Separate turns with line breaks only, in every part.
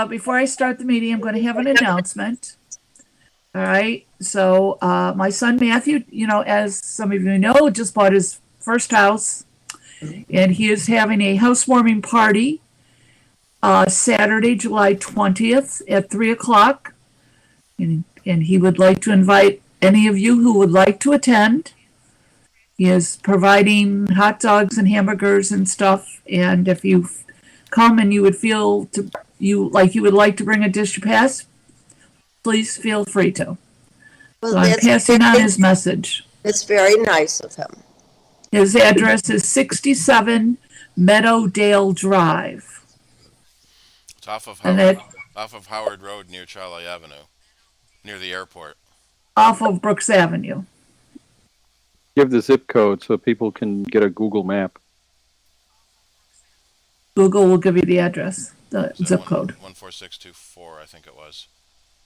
before I start the meeting, I'm going to have an announcement. All right. So my son Matthew, as some of you know, just bought his first house, and he is having a housewarming party Saturday, July 20th at 3 o'clock, and he would like to invite any of you who would like to attend. He is providing hot dogs and hamburgers and stuff, and if you come and you would feel you would like to bring a dish to pass, please feel free to.
Well,
So I'm passing on his message.
It's very nice of him.
His address is 67 Meadowdale Drive.
It's off of Howard Road near Charlie Avenue, near the airport.
Off of Brooks Avenue.
Give the zip code so people can get a Google map.
Google will give you the address, the zip code.
14624, I think it was.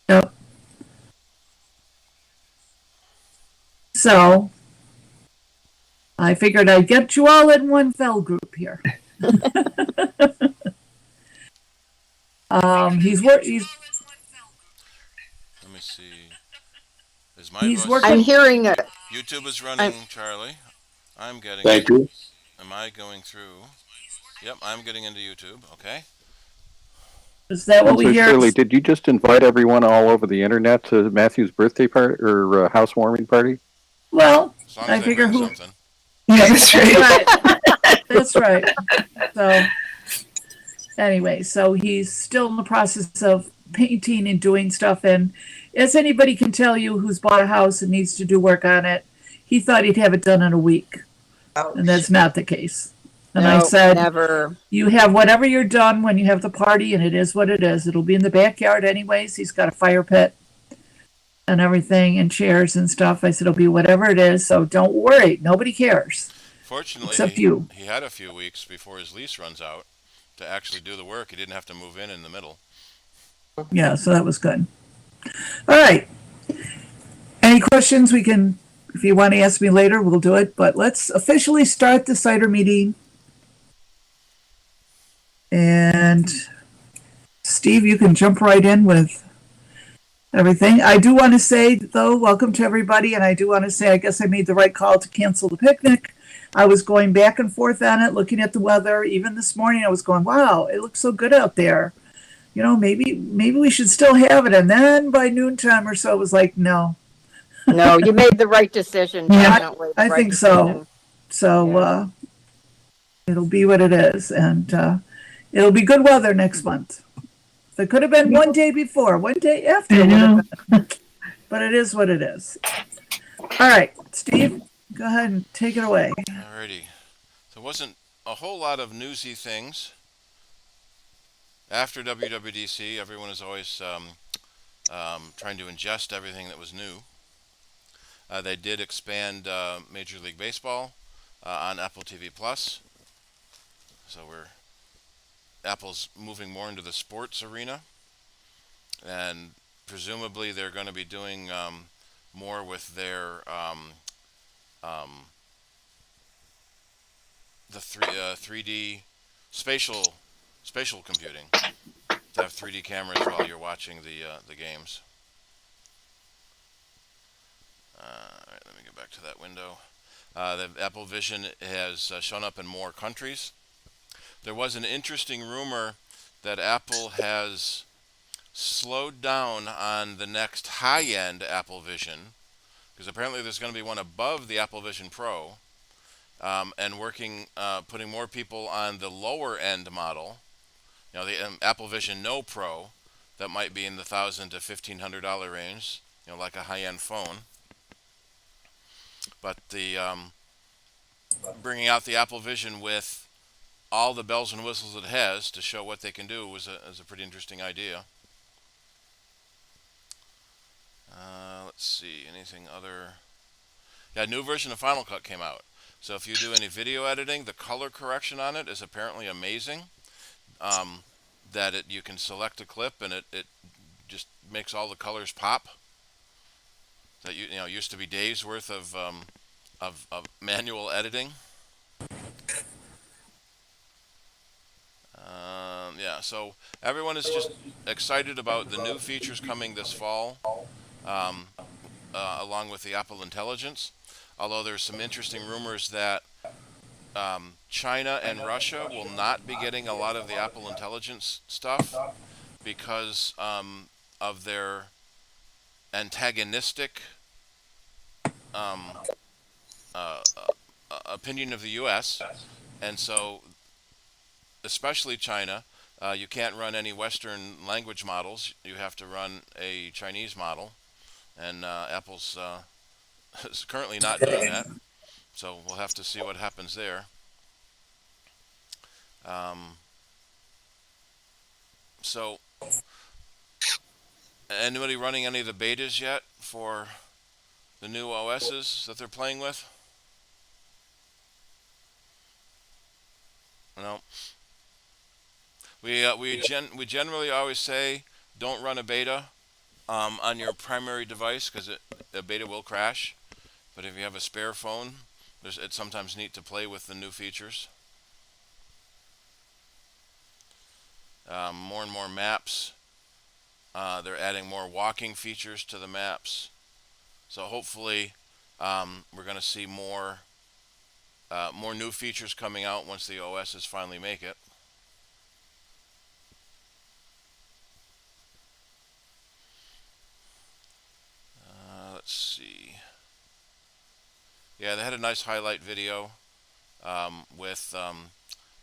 Yep. So I figured I'd get you all in one fell group here. He's
Let me see.
He's working.
I'm hearing it.
YouTube is running, Charlie. I'm getting.
Thank you.
Am I going through? Yep, I'm getting into YouTube. Okay.
Is that what we hear?
Shirley, did you just invite everyone all over the internet to Matthew's birthday party or housewarming party?
Well,
As long
I
as they
figure
bring
who.
something.
Yeah, that's right. That's right. So, anyway, so he's still in the process of painting and doing stuff. And as anybody can tell you who's bought a house and needs to do work on it, he thought he'd have it done in a week. And that's not the case. And I said,
never.
You have whatever you're done when you have the party, and it is what it is. It'll be in the backyard anyways. He's got a fire pit and everything and chairs and stuff. I said, it'll be whatever it is, so don't worry. Nobody cares.
Fortunately,
except you.
He had a few weeks before his lease runs out to actually do the work. He didn't have to move in the middle.
Yeah, so that was good. All right. Any questions? We can, if you want to ask me later, we'll do it. But let's officially start the CIDER meeting. And Steve, you can jump right in with everything. I do want to say, though, welcome to everybody. And I do want to say, I guess I made the right call to cancel the picnic. I was going back and forth on it, looking at the weather. Even this morning, I was going, wow, it looks so good out there. Maybe we should still have it. And then by noontime or so, it was like, no.
No, you made the right decision.
Yeah, I think so. So it'll be what it is. And it'll be good weather next month. It could have been one day before, one day after. It would have been. But it is what it is. All right, Steve, go ahead and take it away.
Alrighty. There wasn't a whole lot of newsy things. After WWDC, everyone is always trying to ingest everything that was new. They did expand Major League Baseball on Apple TV Plus. So Apple's moving more into the sports arena, and presumably they're going to be doing more with their the 3D spatial computing, to have 3D cameras while you're watching the games. All right, let me get back to that window. The Apple Vision has shown up in more countries. There was an interesting rumor that Apple has slowed down on the next high-end Apple Vision, because apparently there's going to be one above the Apple Vision Pro, and putting more people on the lower-end model. The Apple Vision No Pro, that might be in the $1,000 to $1,500 range, like a high-end phone. But the bringing out the Apple Vision with all the bells and whistles it has to show what they can do is a pretty interesting idea. Let's see, anything other? Yeah, a new version of Final Cut came out. So if you do any video editing, the color correction on it is apparently amazing. You can select a clip and it just makes all the colors pop. That used to be days worth of manual editing. Yeah, so everyone is just excited about the new features coming this fall, um, along with the Apple Intelligence. Although there's some interesting rumors that China and Russia will not be getting a lot of the Apple Intelligence stuff because of their antagonistic um, opinion of the U.S. And so, especially China, you can't run any Western language models. You have to run a Chinese model, and Apple's is currently not doing that. So we'll have to see what happens there. Um, so, anybody running any of the betas yet for the new OSs that they're playing with? No. We generally always say don't run a beta on your primary device because a beta will crash. But if you have a spare phone, it's sometimes neat to play with the new features. More and more maps. They're adding more walking features to the maps. So hopefully, we're going to see more new features coming out once the OSs finally make it. Let's see. Yeah, they had a nice highlight video with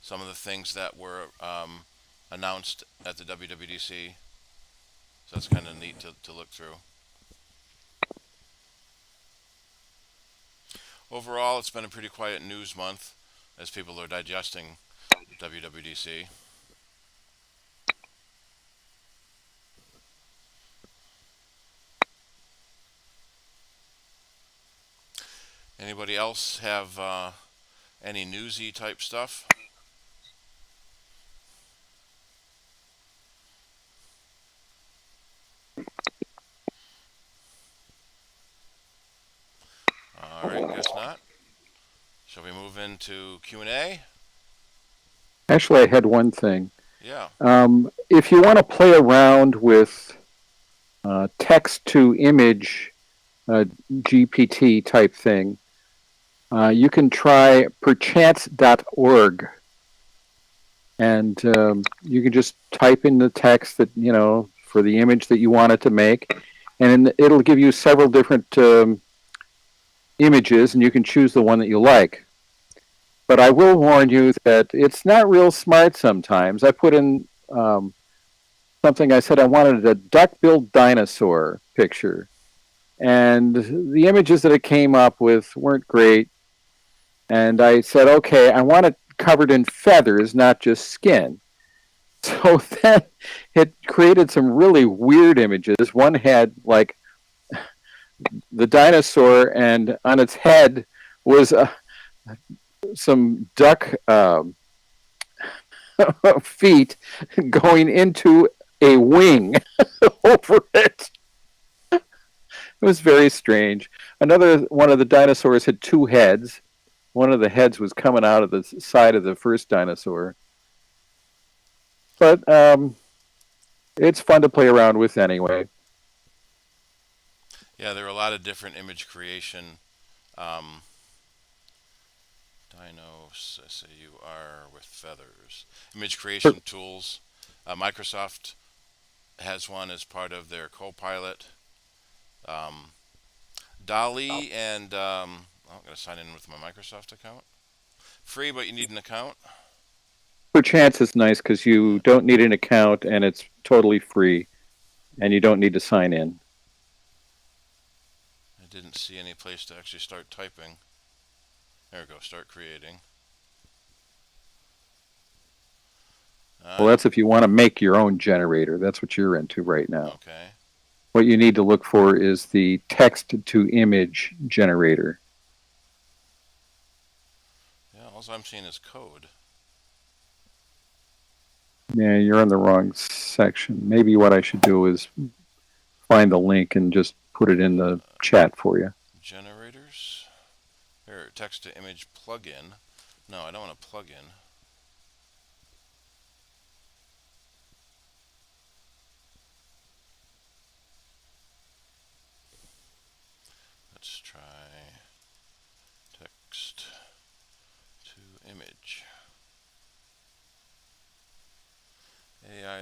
some of the things that were announced at the WWDC. So that's kind of neat to look through. Overall, it's been a pretty quiet news month as people are digesting WWDC. Anybody else have any newsy type stuff? All right, guess not. Shall we move into Q&A?
Actually, I had one thing.
Yeah.
If you want to play around with text to image GPT type thing, you can try perchance.org. And you can just type in the text that, for the image that you want it to make. And it'll give you several different images, and you can choose the one that you like. But I will warn you that it's not real smart sometimes. I put in something, I said I wanted a duck-billed dinosaur picture. And the images that it came up with weren't great. And I said, okay, I want it covered in feathers, not just skin. So then it created some really weird images. One had like the dinosaur, and on its head was some duck feet going into a wing over it. It was very strange. Another one of the dinosaurs had two heads. One of the heads was coming out of the side of the first dinosaur. But it's fun to play around with anyway.
Yeah, there are a lot of different image creation. Dinos, SAUR with feathers. Image creation tools. Microsoft has one as part of their Copilot. Dali and I'm going to sign in with my Microsoft account. Free, but you need an account.
Perchance is nice because you don't need an account and it's totally free, and you don't need to sign in.
I didn't see any place to actually start typing. There we go, start creating.
Well, that's if you want to make your own generator. That's what you're into right now.
Okay.
What you need to look for is the text-to-image generator.
Yeah, all I'm seeing is code.
Yeah, you're in the wrong section. Maybe what I should do is find the link and just put it in the chat for you.
Generators. Here, text-to-image plugin. No, I don't want a plugin.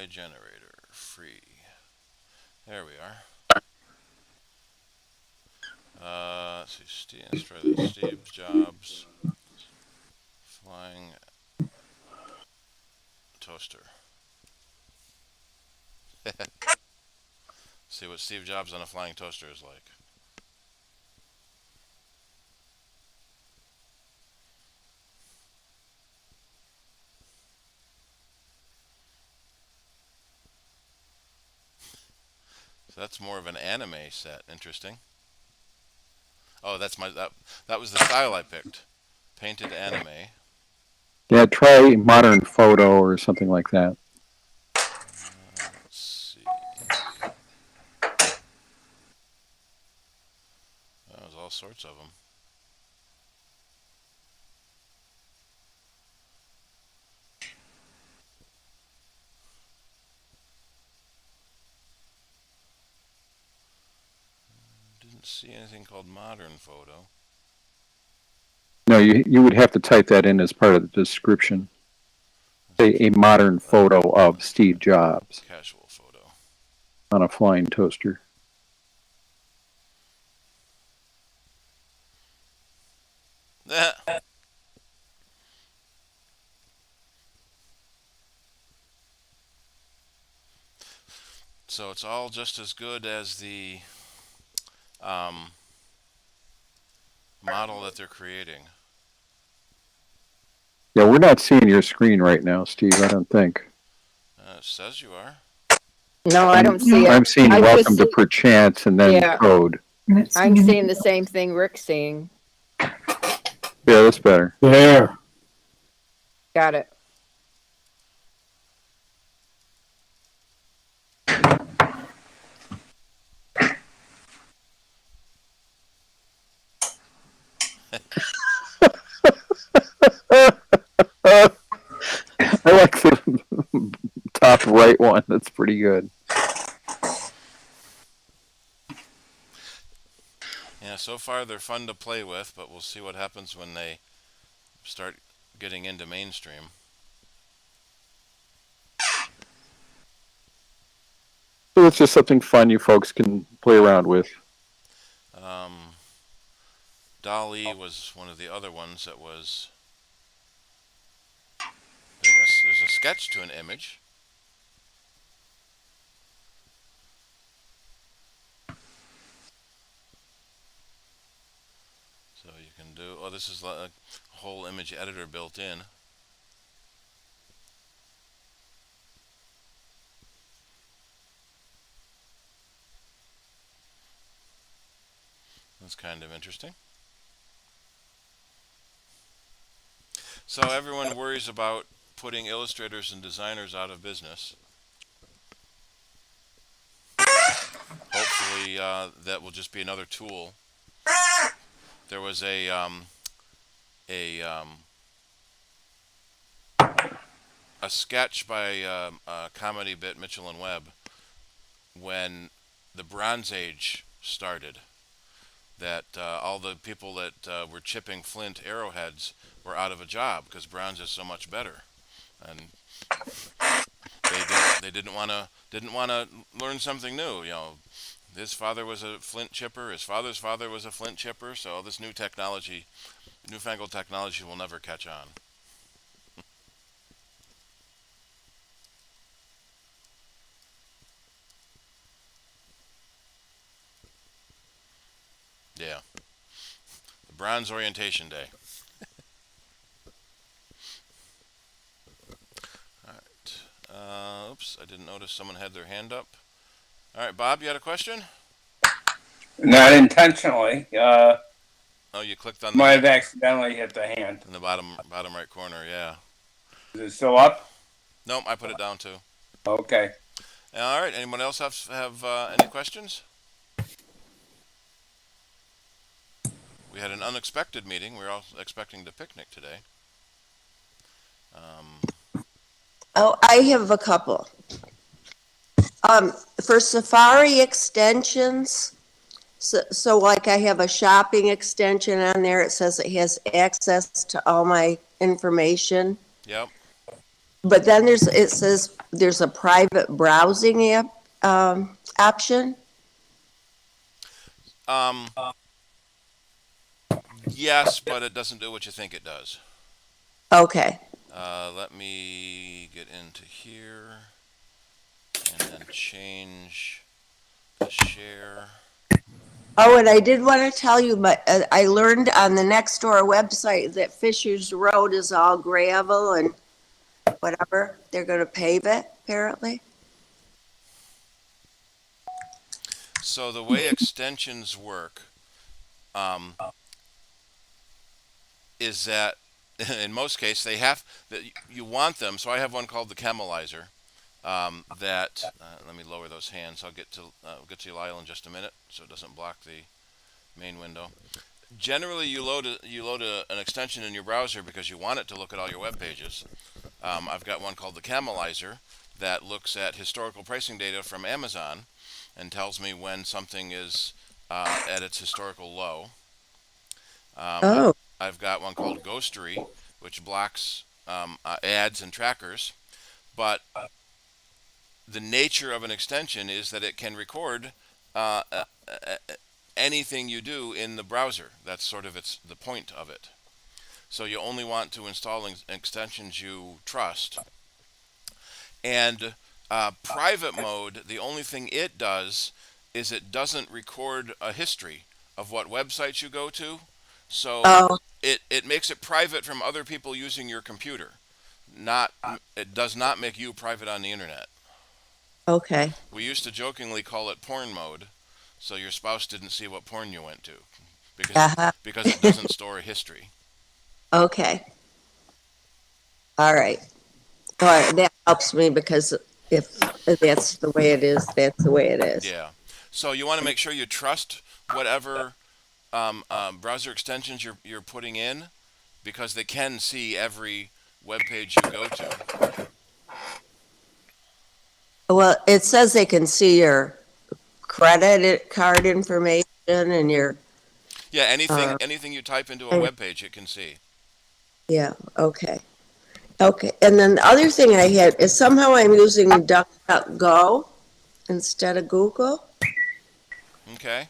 Wi-Fi generator, free. There we are. Let's see, let's try this. Steve Jobs flying toaster. See what Steve Jobs on a flying toaster is like. So that's more of an anime set. Interesting. Oh, that's that was the style I picked. Painted anime.
Yeah, try modern photo or something like that.
Let's see. There's all sorts of them. Didn't see anything called modern photo.
No, you would have to type that in as part of the description. Say a modern photo of Steve Jobs
Casual photo.
on a flying toaster.
So it's all just as good as the model that they're creating.
Yeah, we're not seeing your screen right now, Steve, I don't think.
It says you are.
No, I don't see it.
I'm seeing
I
welcome
just
to perchance and then
Yeah.
code.
I'm seeing the same thing Rick's seeing.
Yeah, that's better.
There.
Got it.
I like the top right one. That's pretty good.
Yeah, so far they're fun to play with, but we'll see what happens when they start getting into mainstream.
So it's just something fun you folks can play around with.
DALL-E was one of the other ones that was... There's a sketch to an image. So you can do... Oh, this is a whole image editor built in. That's kind of interesting. So everyone worries about putting illustrators and designers out of business. Hopefully that will just be another tool. There was a sketch by a comedy bit, Mitchell and Webb, when the Bronze Age started, that all the people that were chipping flint arrowheads were out of a job because bronze is so much better, and they didn't want to learn something new. You know, his father was a flint chipper, his father's father was a flint chipper, so this new technology, newfangled technology, will never catch on. Yeah. The Bronze Orientation Day. Alright. Oops, I didn't notice someone had their hand up. Alright, Bob, you had a question?
Not intentionally.
Oh, you clicked on the
Might have accidentally hit the hand.
in the bottom right corner, yeah.
Is it still up?
Nope, I put it down too.
Okay.
Alright, anyone else have any questions? We had an unexpected meeting. We were all expecting to picnic today.
Oh, I have a couple. For Safari extensions, so like I have a shopping extension on there. It says it has access to all my information.
Yep.
But then it says there's a private browsing option?
Um, yes, but it doesn't do what you think it does.
Okay.
Let me get into here and then change the share.
Oh, and I did want to tell you, but I learned on the Nextdoor website that Fisher's Road is all gravel and whatever. They're going to pave it, apparently.
So the way extensions work is that in most cases they have that you want them. So I have one called the Camelizer. Let me lower those hands. I'll get to Lyle in just a minute, so it doesn't block the main window. Generally, you load an extension in your browser because you want it to look at all your web pages. I've got one called the Camelizer that looks at historical pricing data from Amazon and tells me when something is at its historical low.
Oh,
I've got one called Ghostery, which blocks ads and trackers, but the nature of an extension is that it can record anything you do in the browser. That's sort of the point of it. So you only want to install extensions you trust. And private mode, the only thing it does is it doesn't record a history of what websites you go to. So
oh,
it makes it private from other people using your computer. It does not make you private on the internet.
okay.
We used to jokingly call it porn mode, so your spouse didn't see what porn you went to,
Uh-huh.
because it doesn't store a history.
Okay. All right. All right. That helps me because if that's the way it is, that's the way it is.
Yeah. So you want to make sure you trust whatever browser extensions you're putting in, because they can see every web page you go to.
Well, it says they can see your credit card information and your,
Yeah, anything you type into a web page, it can see.
yeah, okay. Okay. And then the other thing I had is somehow I'm using DuckDuckGo instead of Google.
Okay,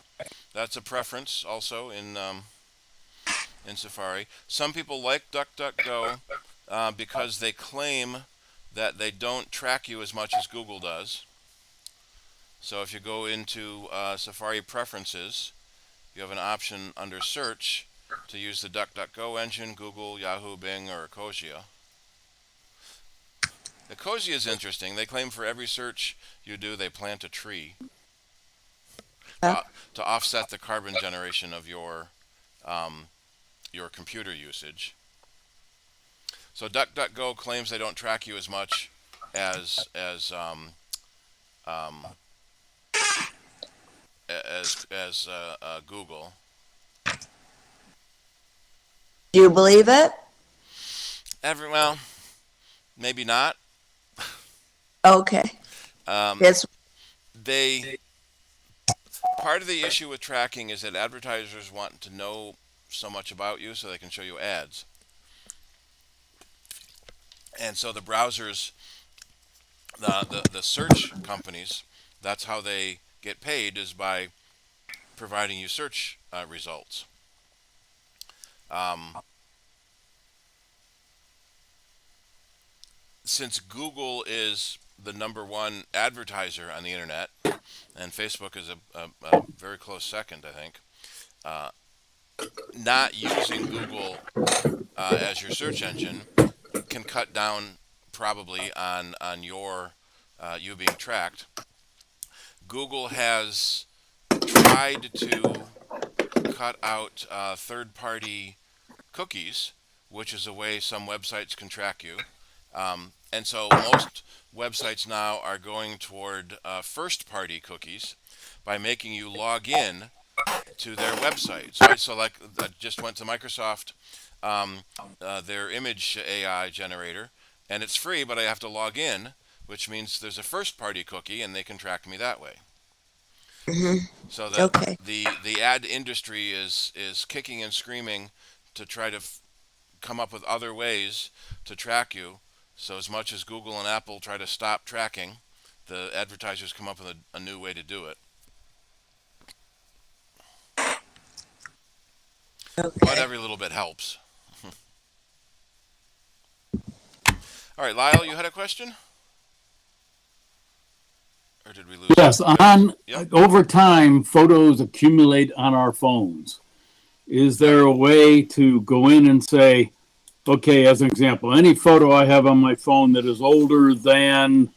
that's a preference also in Safari. Some people like DuckDuckGo because they claim that they don't track you as much as Google does. So if you go into Safari preferences, you have an option under search to use the DuckDuckGo engine, Google, Yahoo, Bing, or Ecosia. Ecosia is interesting. They claim for every search you do, they plant a tree to offset the carbon generation of your computer usage. So DuckDuckGo claims they don't track you as much as Google.
Do you believe it?
Well, maybe not.
Okay. That's
They Part of the issue with tracking is that advertisers want to know so much about you so they can show you ads. And so the browsers, the search companies, that's how they get paid, is by providing you search results. Since Google is the #1 advertiser on the internet, and Facebook is a very close second, I think, not using Google as your search engine can cut down probably on your you being tracked. Google has tried to cut out third-party cookies, which is a way some websites can track you. And so most websites now are going toward first-party cookies by making you log in to their website. So like I just went to Microsoft, their image AI generator, and it's free, but I have to log in, which means there's a first-party cookie, and they can track me that way. So that
okay.
the ad industry is kicking and screaming to try to come up with other ways to track you, So as much as Google and Apple try to stop tracking, the advertisers come up with a new way to do it. But every little bit helps. All right, Lyle, you had a question? Or did we lose
Yes,
him? Yep.
over time, photos accumulate on our phones. Is there a way to go in and say, okay, as an example, any photo I have on my phone that is older than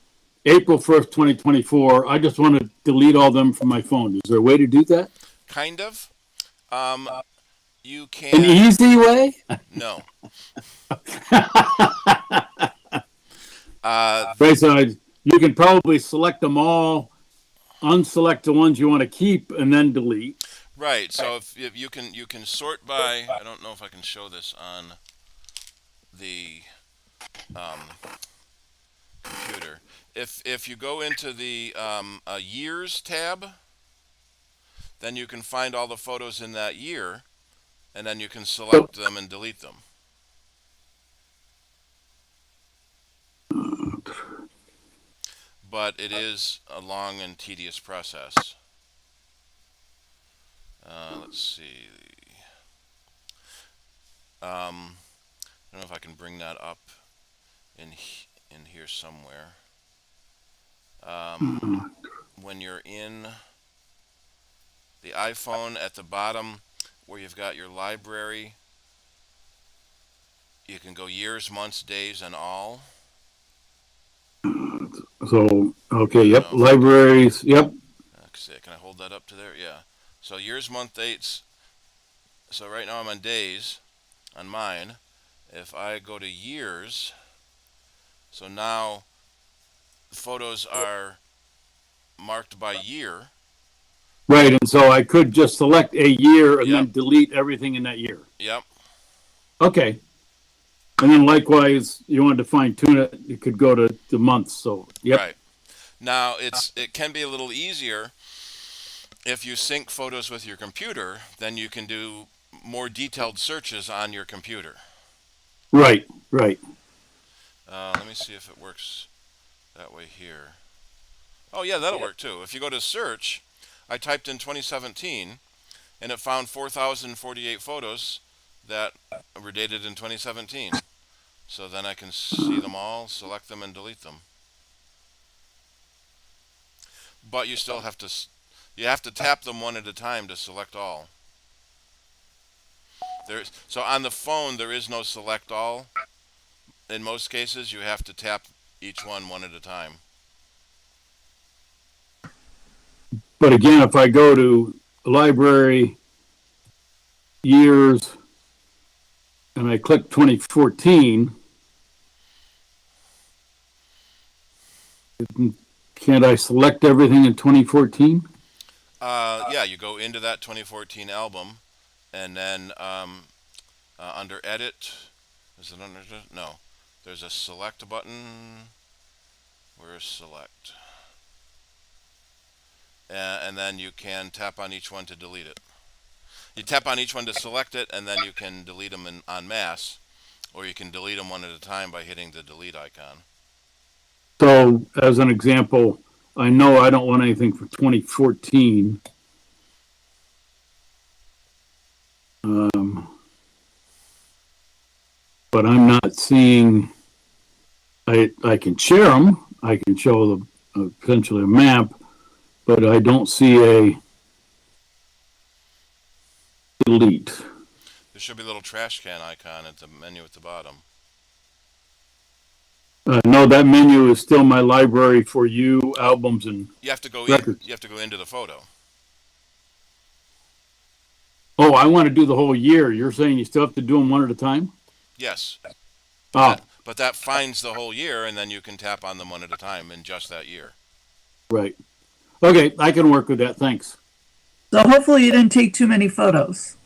April 1st, 2024, I just want to delete all them from my phone. Is there a way to do that?
Kind of. You
An
can.
easy way?
No.
Right, so you can probably select them all, unselect the ones you want to keep, and then delete.
Right. So if you can sort by. I don't know if I can show this on the computer. If you go into the years tab, then you can find all the photos in that year, and then you can select them and delete them. But it is a long and tedious process. Let's see. I don't know if I can bring that up in here somewhere. When you're in the iPhone at the bottom where you've got your library, you can go years, months, days, and all.
So, okay, yep,
No,
libraries, yep.
can I hold that up to there? Yeah. So years, month, dates. So right now I'm on days on mine. If I go to years, so now photos are marked by year.
Right, and so I could just select a year and
Yep.
then delete everything in that year.
Yep.
Okay. And then likewise, you wanted to fine tune it, you could go to the months, so, yep.
Right. Now it can be a little easier if you sync photos with your computer, then you can do more detailed searches on your computer.
Right, right.
Let me see if it works that way here. Oh yeah, that'll work too. If you go to search, I typed in 2017 and it found 4,048 photos that were dated in 2017. So then I can see them all, select them, and delete them. But you still have to tap them one at a time to select all. So on the phone there is no select all. In most cases you have to tap each one at a time.
But again, if I go to library, years, and I click 2014, can't I select everything in 2014?
Yeah, you go into that 2014 album, and then under edit, is it under? No, there's a select button. Where's select? And then you can tap on each one to delete it. You tap on each one to select it, and then you can delete them en masse, or you can delete them one at a time by hitting the delete icon.
So, as an example, I know I don't want anything for 2014. But I'm not seeing, I can share them, I can show potentially a map, but I don't see a delete.
There should be a little trash can icon at the menu at the bottom.
No, that menu is still my library for you, albums, and
You have to go
records.
You have to go into the photo.
Oh, I want to do the whole year. You're saying you still have to do them one at a time?
Yes.
Oh,
But that finds the whole year, and then you can tap on them one at a time in just that year.
right. Okay, I can work with that. Thanks.
So hopefully you didn't take too many photos.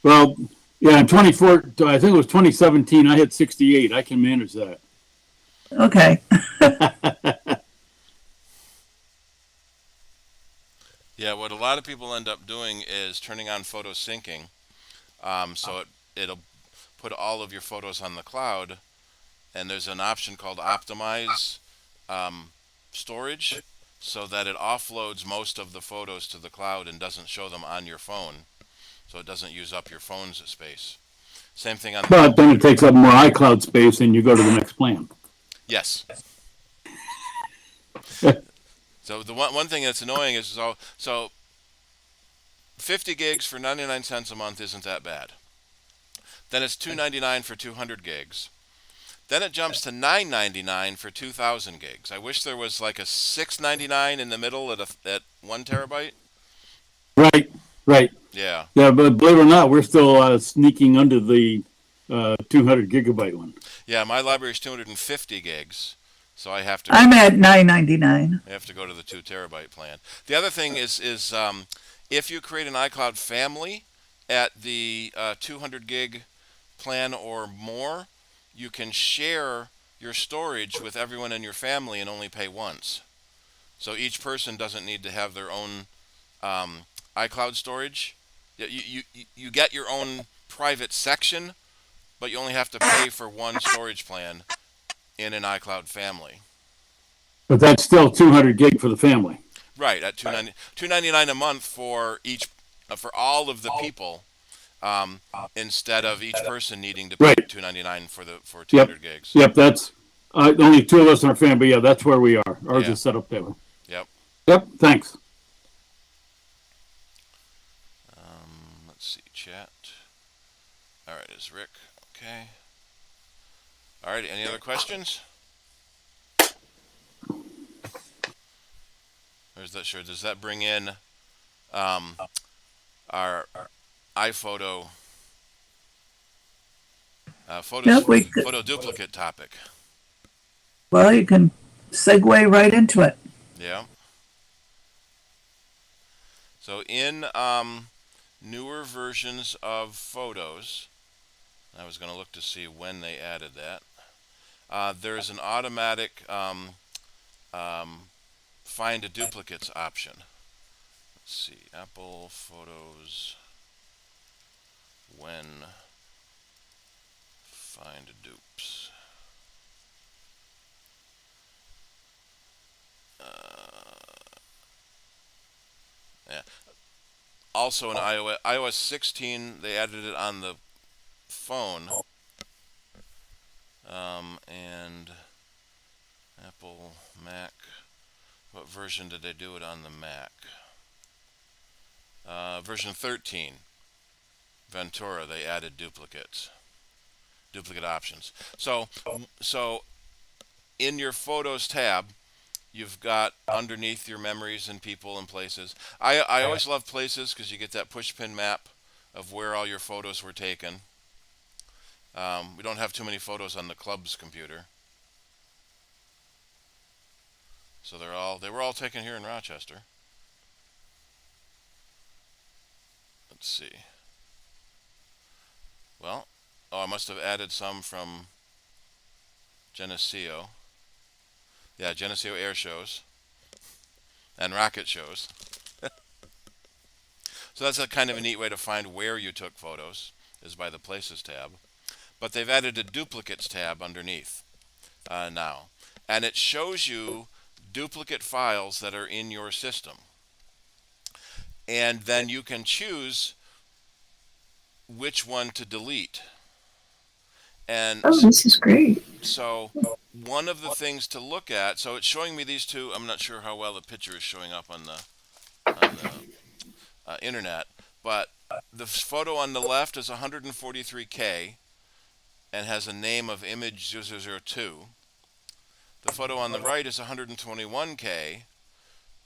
Well, yeah, in 24, I think it was 2017, I had 68. I can manage that.
Okay.
Yeah, what a lot of people end up doing is turning on photo syncing, so it'll put all of your photos on the cloud, and there's an option called optimize storage, so that it offloads most of the photos to the cloud and doesn't show them on your phone, so it doesn't use up your phone's space. Same thing on the
But then it takes up more iCloud space and you go to the next plan.
yes. So the one thing that's annoying is so 50 gigs for 99 cents a month isn't that bad. Then it's $2.99 for 200 gigs. Then it jumps to $9.99 for 2,000 gigs. I wish there was like a $6.99 in the middle at 1 terabyte.
Right, right.
Yeah.
Yeah, but believe it or not, we're still sneaking under the 200 gigabyte one.
Yeah, my library is 250 gigs, so I have to.
I'm at $9.99.
I have to go to the 2 terabyte plan. The other thing is if you create an iCloud family at the 200 gig plan or more, you can share your storage with everyone in your family and only pay once. So each person doesn't need to have their own iCloud storage. You get your own private section, but you only have to pay for one storage plan in an iCloud family.
But that's still 200 gig for the family.
Right, at $2.99 a month for each for all of the people, instead of each person needing to pay
Right.
$2.99 for 200 gigs.
Yep, that's only two of us in our family. Yeah, that's where we are. Ours
Yeah.
is set up that way.
Yep.
Yep, thanks.
Let's see, chat. All right, is Rick okay? All right, any other questions? Or is that sure? Does that bring in our iPhoto photo duplicate topic?
Well, you can segue right into it.
Yeah. So in newer versions of Photos, I was going to look to see when they added that. There's an automatic find a duplicates option. Let's see, Apple Photos, when find a dupes. Yeah. Also in iOS 16, they added it on the phone, and Apple, Mac. What version did they do it on the Mac? Version 13, Ventura, they added duplicate options. So in your Photos tab, you've got underneath your memories and people and places. I always love places because you get that pushpin map of where all your photos were taken. We don't have too many photos on the club's computer, so they were all taken here in Rochester. Let's see. Well, I must have added some from Geneseo. Yeah, Geneseo air shows and rocket shows. So that's a kind of a neat way to find where you took photos, is by the Places tab. But they've added a Duplicates tab underneath now. And it shows you duplicate files that are in your system. And then you can choose which one to delete. And
this is great.
so one of the things to look at, so it's showing me these two. I'm not sure how well the picture is showing up on the internet, but the photo on the left is 143K and has a name of image 002. The photo on the right is 121K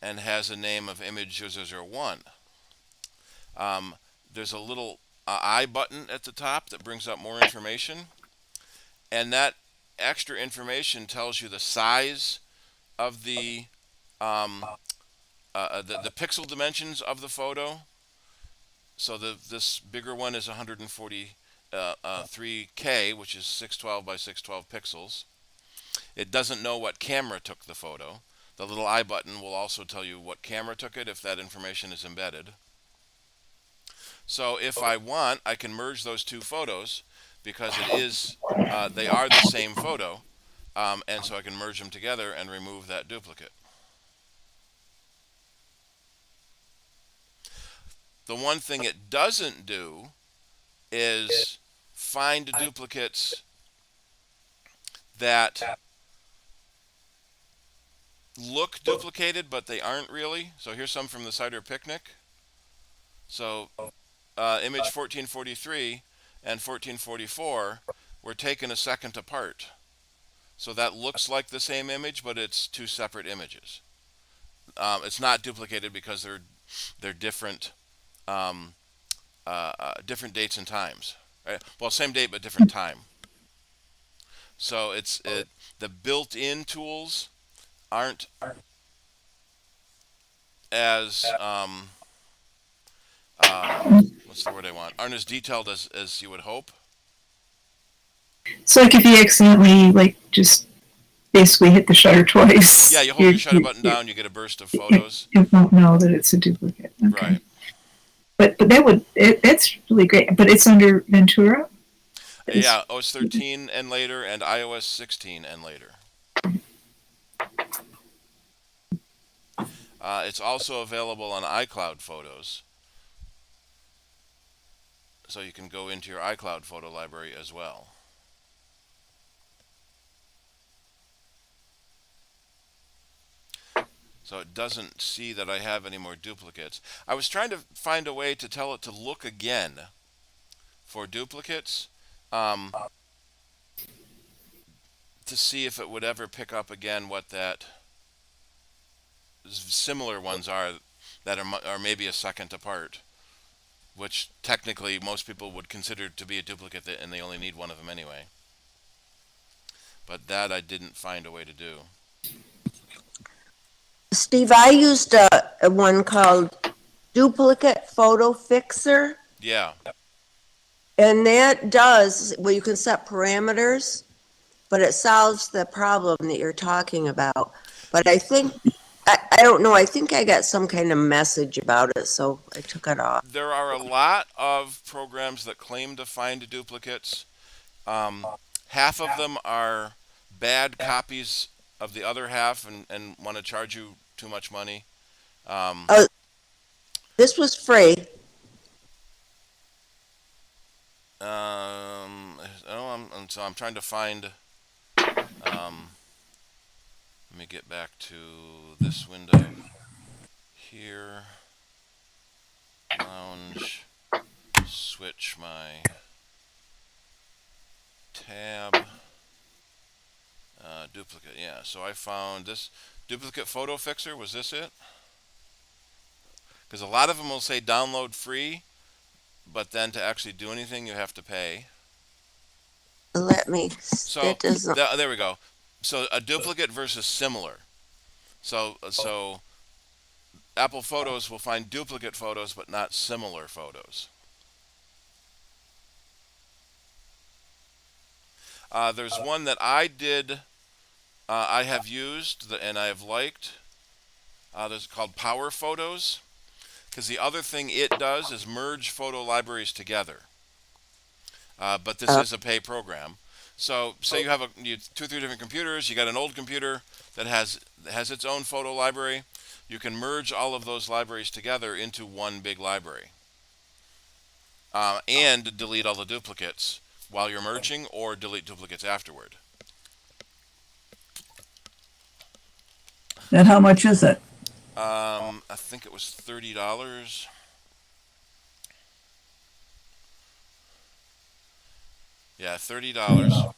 and has a name of image 001. There's a little I button at the top that brings up more information, and that extra information tells you the size of the pixel dimensions of the photo. So this bigger one is 143K, which is 612 by 612 pixels. It doesn't know what camera took the photo. The little I button will also tell you what camera took it if that information is embedded. So if I want, I can merge those two photos. because it is they are the same photo, and so I can merge them together and remove that duplicate. The one thing it doesn't do is find duplicates that look duplicated, but they aren't really. So here's some from the CIDER picnic. So image 1443 and 1444 were taken a second apart. So that looks like the same image, but it's two separate images. It's not duplicated because they're different different dates and times. Right? Well, same date but different time. So the built-in tools aren't as what's the word I want? Aren't as detailed as you would hope.
So like if you accidentally like just basically hit the shutter twice.
Yeah, you hold your shutter button down, you get a burst of photos.
You won't know that it's a duplicate. Okay.
Right.
But that's really great. But it's under Ventura.
Yeah, OS 13 and later, and iOS 16 and later. It's also available on iCloud Photos. So you can go into your iCloud photo library as well. So it doesn't see that I have any more duplicates. I was trying to find a way to tell it to look again for duplicates, to see if it would ever pick up again what that similar ones are that are maybe a second apart, which technically most people would consider to be a duplicate, and they only need one of them anyway. But that I didn't find a way to do.
Steve, I used a one called Duplicate Photo Fixer,
Yeah.
and that does, well, you can set parameters, but it solves the problem that you're talking about. But I think, I don't know, I think I got some kind of message about it, so I took it off.
There are a lot of programs that claim to find duplicates. Half of them are bad copies of the other half and want to charge you too much money.
This was free.
So I'm trying to find. Let me get back to this window here. Lounge. Switch my tab. Duplicate. Yeah. So I found this duplicate photo fixer. Was this it? Because a lot of them will say download free, but then to actually do anything, you have to pay.
Let me,
So
that doesn't,
there we go. So a duplicate versus similar. So Apple Photos will find duplicate photos, but not similar photos. There's one that I did, I have used, and I have liked. There's called Power Photos, because the other thing it does is merge photo libraries together. But this is a pay program. So say you have two or three different computers. You got an old computer that has its own photo library. You can merge all of those libraries together into one big library, and delete all the duplicates while you're merging, or delete duplicates afterward.
And how much is it?
I think it was $30. Yeah, $30.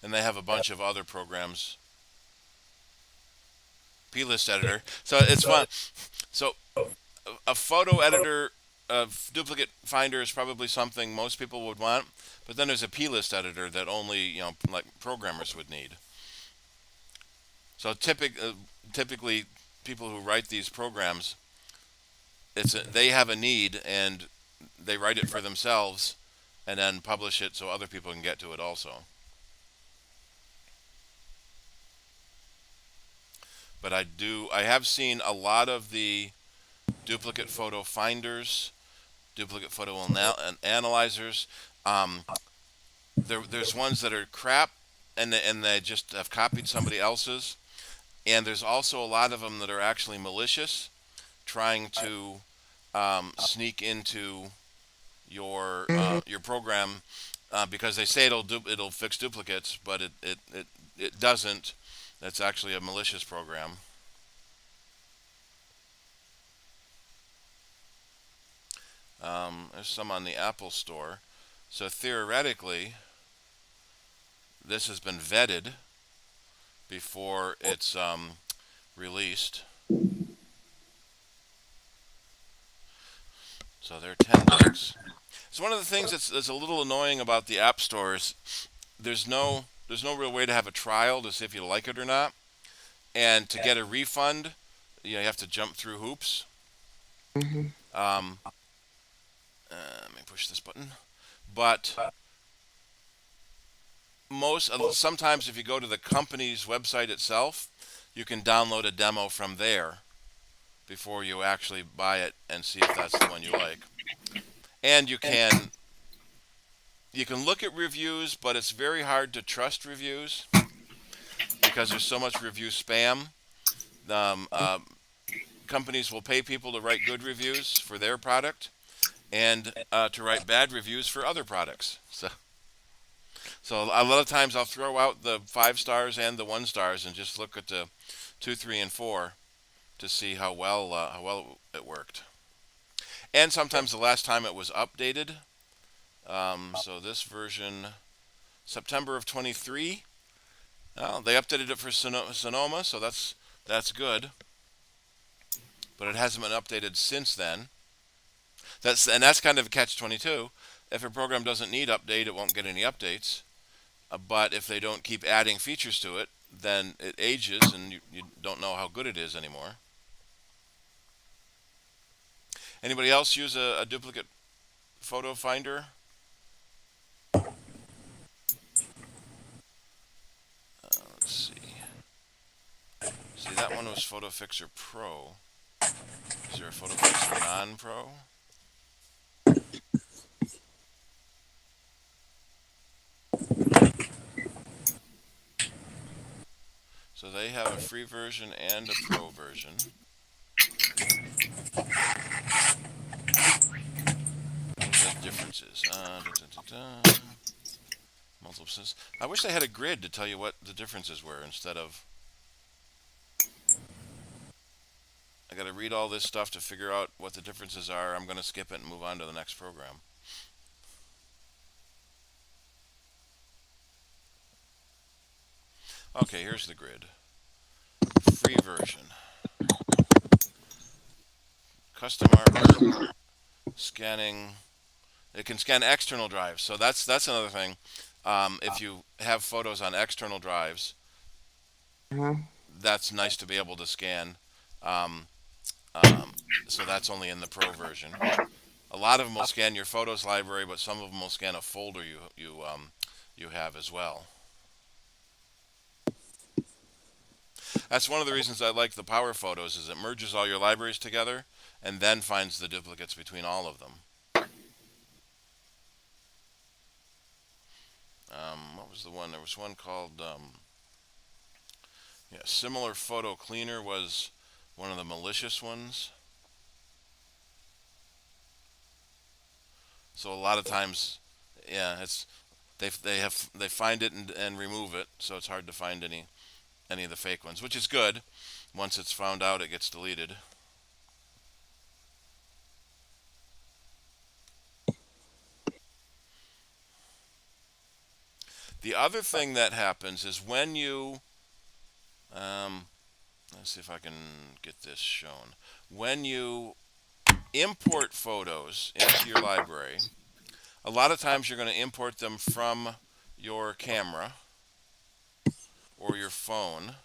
And they have a bunch of other programs. Plist editor. So it's fun. So a photo editor, duplicate finder is probably something most people would want. But then there's a plist editor that only like programmers would need. So typically people who write these programs, they have a need and they write it for themselves and then publish it so other people can get to it also. But I have seen a lot of the duplicate photo finders, duplicate photo analyzers. Um, there's ones that are crap, and they just have copied somebody else's, and there's also a lot of them that are actually malicious, trying to sneak into your program because they say it'll fix duplicates, but it doesn't. That's actually a malicious program. There's some on the Apple Store. So theoretically, this has been vetted before it's released. So they're $10. So one of the things that's a little annoying about the app stores, there's no real way to have a trial to see if you like it or not, and to get a refund, you have to jump through hoops. Um, let me push this button. But sometimes if you go to the company's website itself, you can download a demo from there before you actually buy it and see if that's the one you like. And you can look at reviews, but it's very hard to trust reviews because there's so much review spam. Um, uh, Companies will pay people to write good reviews for their product and to write bad reviews for other products. So a lot of times I'll throw out the 5 stars and the 1 stars and just look at the 2, 3, and 4 to see how well it worked. And sometimes the last time it was updated. So this version, September of 23. They updated it for Sonoma, so that's good. But it hasn't been updated since then. That's kind of a catch-22. If a program doesn't need update, it won't get any updates. But if they don't keep adding features to it, then it ages and you don't know how good it is anymore. Anybody else use a duplicate photo finder? Let's see. See, that one was Photo Fixer Pro. Is there a Photo Fixer non-pro? So they have a free version and a pro version. What are the differences? Multiple sense. I wish they had a grid to tell you what the differences were instead of. I got to read all this stuff to figure out what the differences are. I'm going to skip it and move on to the next program. Okay, here's the grid. Free version. Custom artwork. Scanning. It can scan external drives. So that's another thing. If you have photos on external drives, that's nice to be able to scan. So that's only in the pro version. A lot of them will scan your photos library, but some of them will scan a folder you have as well. That's one of the reasons I like the Power Photos, is it merges all your libraries together and then finds the duplicates between all of them. What was the one? There was one called Similar Photo Cleaner was one of the malicious ones. So a lot of times, it's they find it and remove it, so it's hard to find any of the fake ones, which is good. Once it's found out, it gets deleted. The other thing that happens is when you, let's see if I can get this shown. When you import photos into your library, a lot of times you're going to import them from your camera or your phone.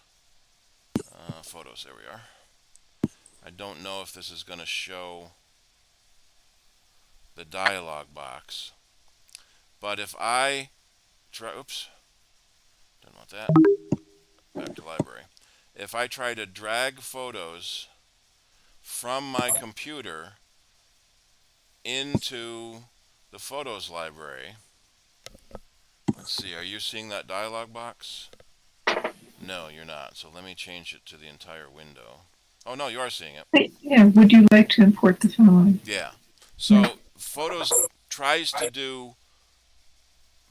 Photos, there we are. I don't know if this is going to show the dialog box, but if I try, oops, don't want that, back to library. If I try to drag photos from my computer into the photos library, Let's see, are you seeing that dialog box? No, you're not. So let me change it to the entire window. Oh, no, you are seeing it.
Hey, yeah, would you like to import the following?
Yeah. So Photos tries to do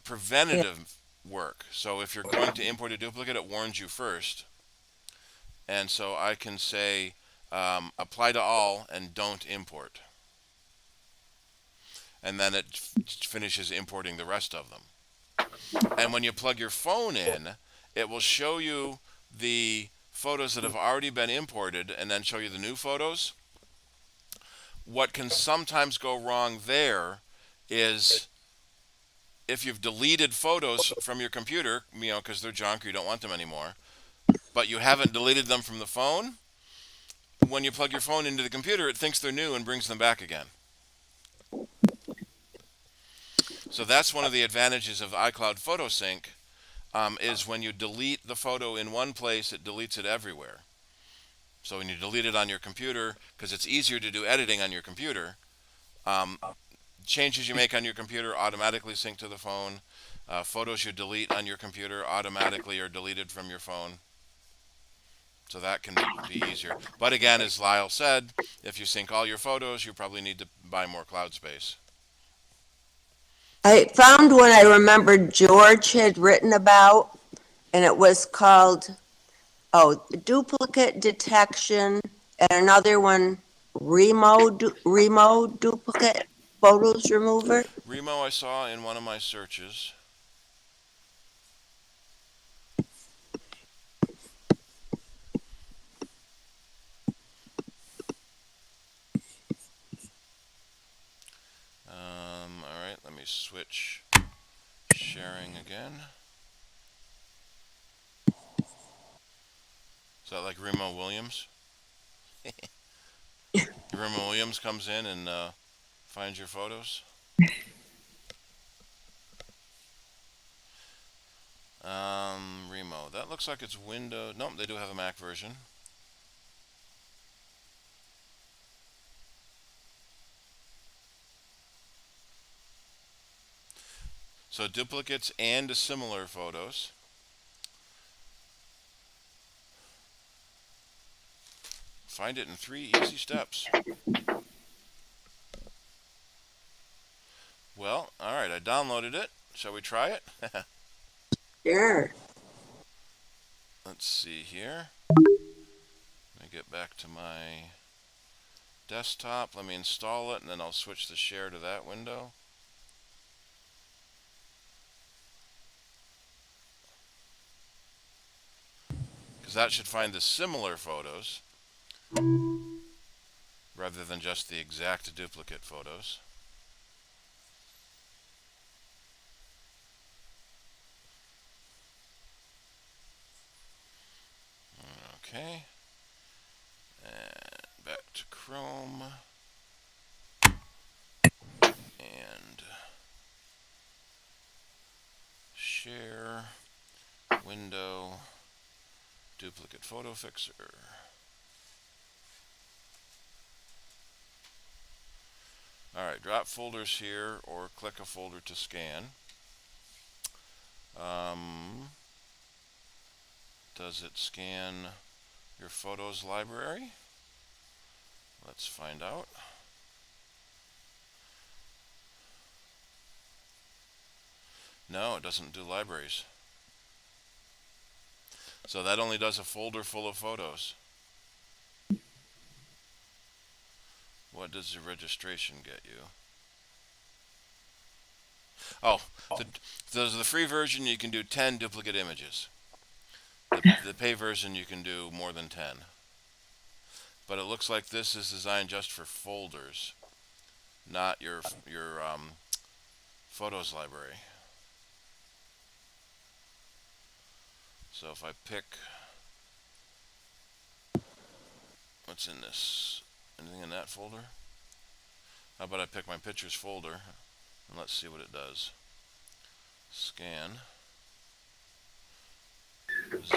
preventative work. So if you're going to import a duplicate, it warns you first. And so I can say apply to all and don't import. And then it finishes importing the rest of them. And when you plug your phone in, it will show you the photos that have already been imported and then show you the new photos. What can sometimes go wrong there is if you've deleted photos from your computer, because they're junk or you don't want them anymore, but you haven't deleted them from the phone, when you plug your phone into the computer, it thinks they're new and brings them back again. So that's one of the advantages of iCloud PhotoSync, is when you delete the photo in one place, it deletes it everywhere. So when you delete it on your computer, because it's easier to do editing on your computer, changes you make on your computer automatically sync to the phone. Photos you delete on your computer automatically are deleted from your phone. So that can be easier. But again, as Lyle said, if you sync all your photos, you probably need to buy more cloud space.
I found one I remembered George had written about, and it was called, duplicate detection, and another one, Remo duplicate photos remover.
Remo I saw in one of my searches. All right, let me switch sharing again. Is that like Remo Williams? Remo Williams comes in and finds your photos. Remo. That looks like it's Windows. Nope, they do have a Mac version. So duplicates and similar photos. Find it in 3 easy steps. Well, all right, I downloaded it. Shall we try it?
Sure.
Let's see here. Let me get back to my desktop. Let me install it, and then I'll switch the share to that window. Because that should find the similar photos rather than just the exact duplicate photos. Okay. And back to Chrome. And share, window, duplicate photo fixer. Alright, drop folders here or click a folder to scan. Does it scan your photos library? Let's find out. No, it doesn't do libraries. So that only does a folder full of photos. What does the registration get you? Oh, the free version you can do 10 duplicate images. The pay version you can do more than 10. But it looks like this is designed just for folders, not your photos library. So if I pick, what's in this? Anything in that folder? How about I pick my pictures folder and let's see what it does. Scan.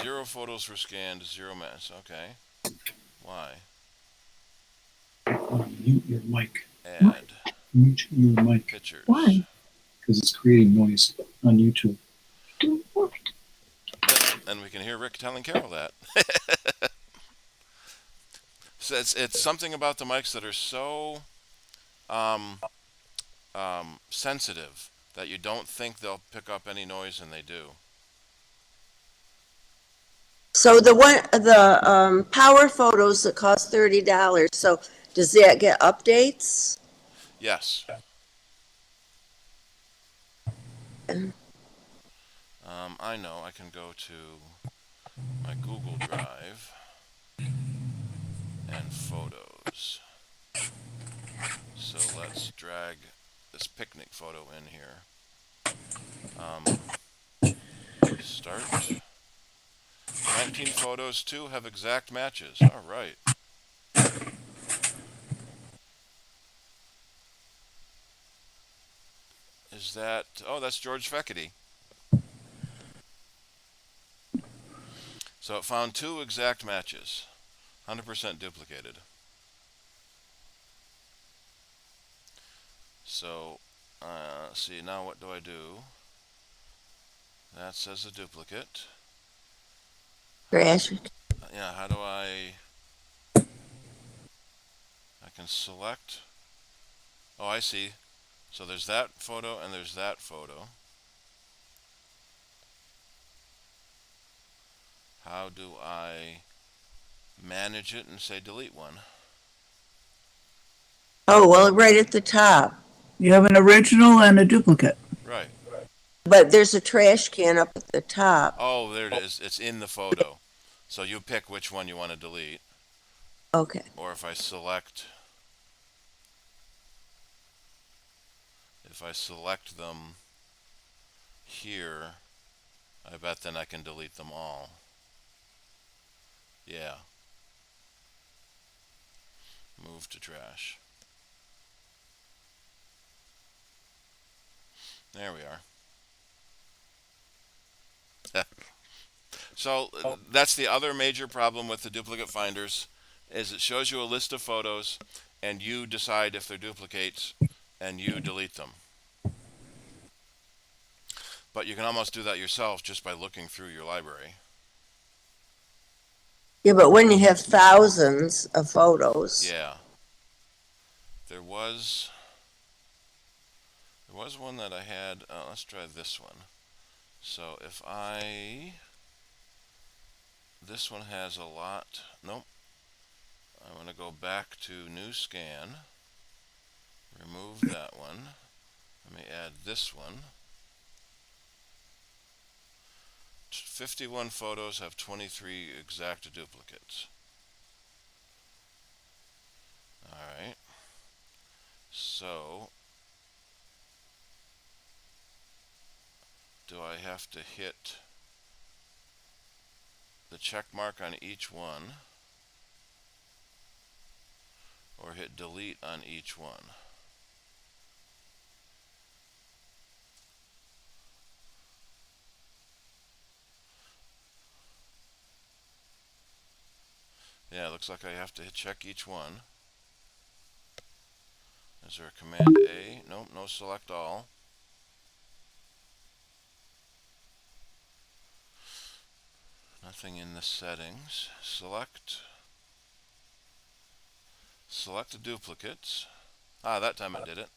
0 photos were scanned, 0 match. Okay. Why?
Mute your mic.
Add
Mute your mic.
pictures.
Why?
because it's creating noise on YouTube.
And we can hear Rick telling Carol that. So it's something about the mics that are so um, sensitive that you don't think they'll pick up any noise, and they do.
So the power photos that cost $30. So does that get updates?
Yes. I know. I can go to my Google Drive and photos. So let's drag this picnic photo in here. Start. 19 photos, 2 have exact matches. All right. Is that... Oh, that's George Feckety. So it found 2 exact matches. 100% duplicated. So, see, now what do I do? That says a duplicate.
Trash.
Yeah, how do I can select. Oh, I see. So there's that photo and there's that photo. How do I manage it and say delete one?
Oh, well, right at the top.
You have an original and a duplicate.
Right.
But there's a trash can up at the top.
Oh, there it is. It's in the photo. So you pick which one you want to delete.
Okay.
Or if I select them here, I bet then I can delete them all. Yeah. Move to trash. There we are. So that's the other major problem with the duplicate finders, is it shows you a list of photos and you decide if they're duplicates and you delete them. But you can almost do that yourself just by looking through your library.
Yeah, but when you have thousands of photos.
Yeah. There was one that I had. Let's try this one. So if this one has a lot. Nope. I want to go back to new scan. Remove that one. Let me add this one. 51 photos have 23 exact duplicates. Alright. So, do I have to hit the check mark on each one, or hit delete on each one? Yeah, it looks like I have to hit check each one. Is there a command A? Nope, no select all. Nothing in the settings. Select the duplicates. Ah, that time it did it.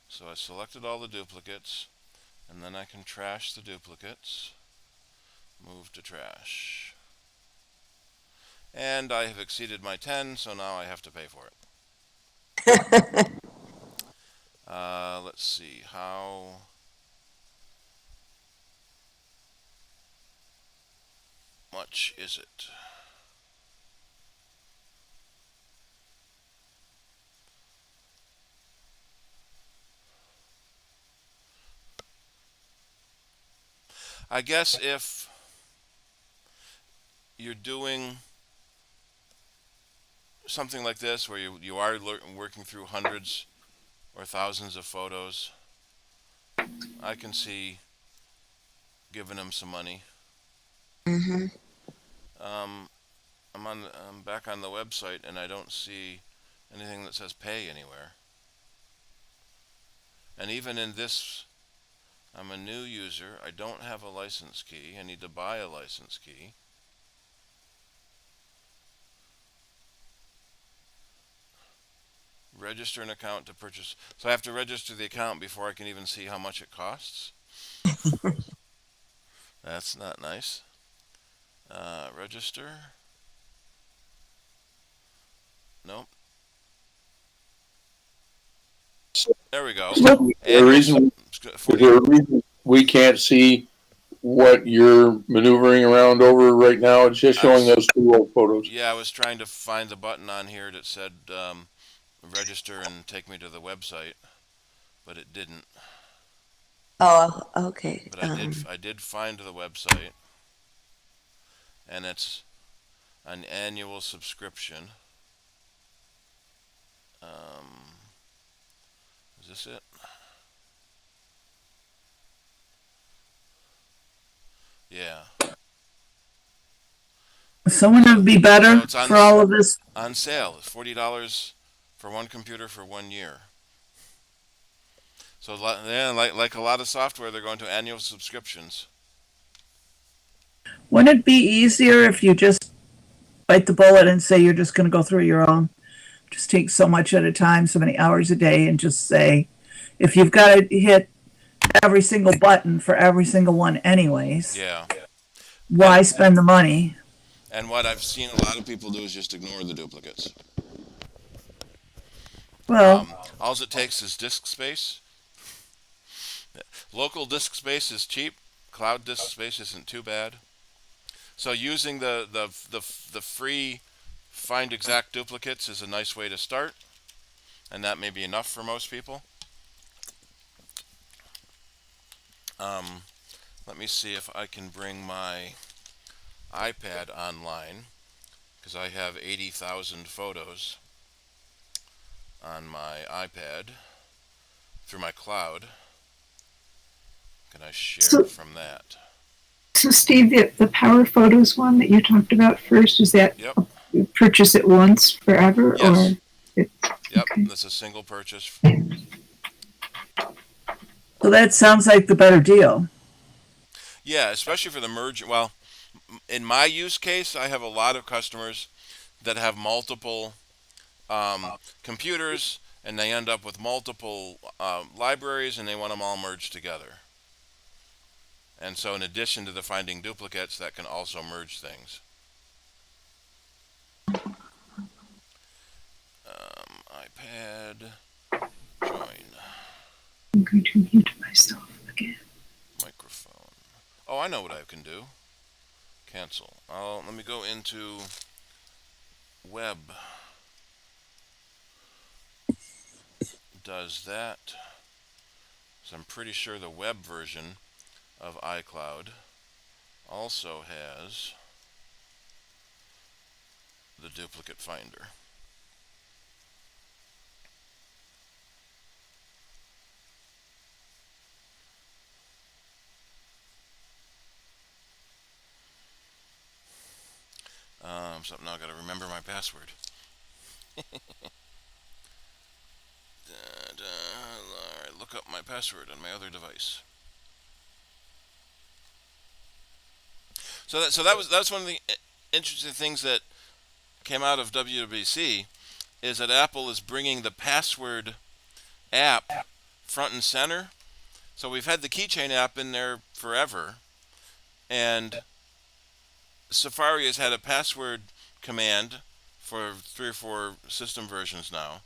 So I selected all the duplicates, and then I can trash the duplicates. Move to trash. And I have exceeded my 10, so now I have to pay for it. Let's see, how much is it? I guess if you're doing something like this where you are working through hundreds or thousands of photos, I can see giving them some money.
Mm-hmm.
I'm back on the website and I don't see anything that says pay anywhere. And even in this, I'm a new user. I don't have a license key. I need to buy a license key. Register an account to purchase. So I have to register the account before I can even see how much it costs. That's not nice. Register. Nope. There we go.
Is there a reason we can't see what you're maneuvering around over right now? It's just showing those two old photos.
Yeah, I was trying to find the button on here that said register and take me to the website, but it didn't.
Oh, okay.
But I did find the website, and it's an annual subscription. Is this it? Yeah.
So wouldn't it be better
So it's on
for all of this?
On sale. It's $40 for one computer for 1 year. So yeah, like a lot of software, they're going to annual subscriptions.
Wouldn't it be easier if you just bite the bullet and say you're just going to go through your own? Just take so much at a time, so many hours a day, and just say, if you've got to hit every single button for every single one anyways,
Yeah.
why spend the money?
And what I've seen a lot of people do is just ignore the duplicates.
Well,
All it takes is disk space. Local disk space is cheap. Cloud disk space isn't too bad. So using the free find exact duplicates is a nice way to start, and that may be enough for most people. Let me see if I can bring my iPad online, because I have 80,000 photos on my iPad through my cloud. Can I share from that?
So Steve, the Power Photos one that you talked about first, is that
Yep.
purchase it once forever?
Yes.
Or it,
Yep,
okay.
that's a single purchase.
so that sounds like the better deal.
Yeah, especially for the merge. Well, in my use case, I have a lot of customers that have multiple computers, and they end up with multiple libraries, and they want them all merged together. And so in addition to the finding duplicates, that can also merge things. iPad, join,
I'm going to mute myself again.
microphone. Oh, I know what I can do. Cancel. Let me go into web. Does that. So I'm pretty sure the web version of iCloud also has the duplicate finder. Something now I gotta remember my password. Alright, look up my password on my other device. So that's one of the interesting things that came out of WWDC, is that Apple is bringing the password app front and center. So we've had the keychain app in there forever, and Safari has had a password command for 3 or 4 system versions now,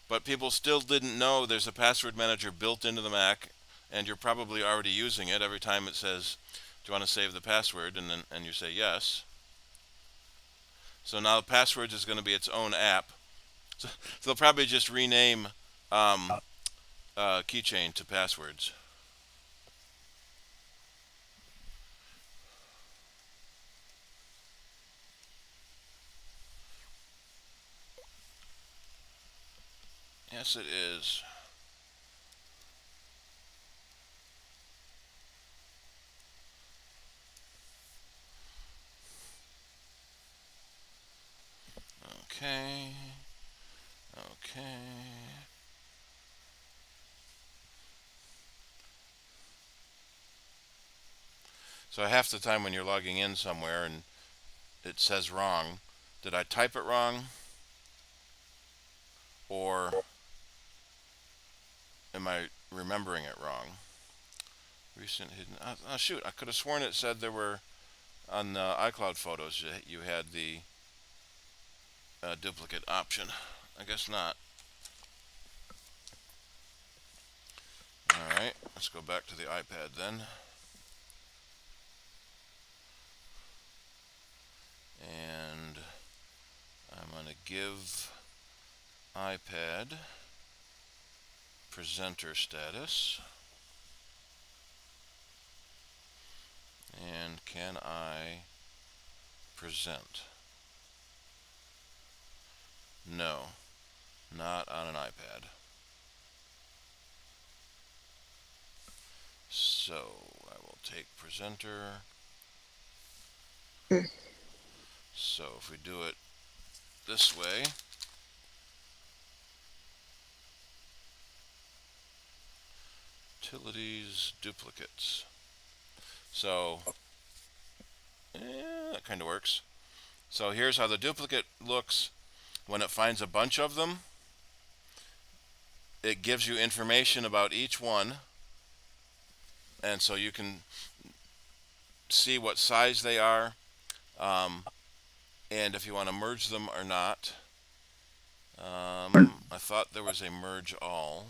but people still didn't know there's a password manager built into the Mac, and you're probably already using it. Every time it says, do you want to save the password, and you say yes. So now passwords is going to be its own app. So they'll probably just rename keychain to passwords. Yes, it is. Okay. Okay. So half the time when you're logging in somewhere and it says wrong, did I type it wrong? Or am I remembering it wrong? Recent hidden. Oh, shoot, I could have sworn it said there were on the iCloud photos you had the duplicate option. I guess not. Alright, let's go back to the iPad then. And I'm going to give iPad presenter status. And can I present? No, not on an iPad. So I will take presenter. So if we do it this way, utilities, duplicates. So that kind of works. So here's how the duplicate looks when it finds a bunch of them. It gives you information about each one, and so you can see what size they are, and if you want to merge them or not. I thought there was a merge all.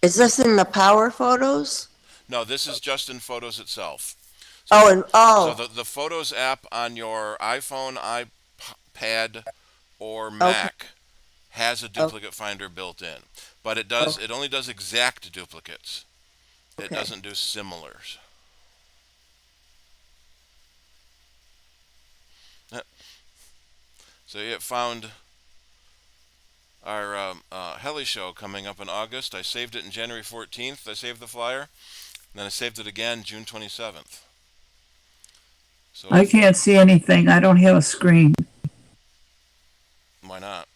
Is this in the Power Photos?
No, this is just in Photos itself.
So,
So the Photos app on your iPhone, iPad, or Mac has a duplicate finder built in, but it does. It only does exact duplicates. It doesn't do similars. So it found our heli show coming up in August. I saved it in January 14th. I saved the flyer. And then I saved it again June 27th. So
I can't see anything. I don't have a screen
why not?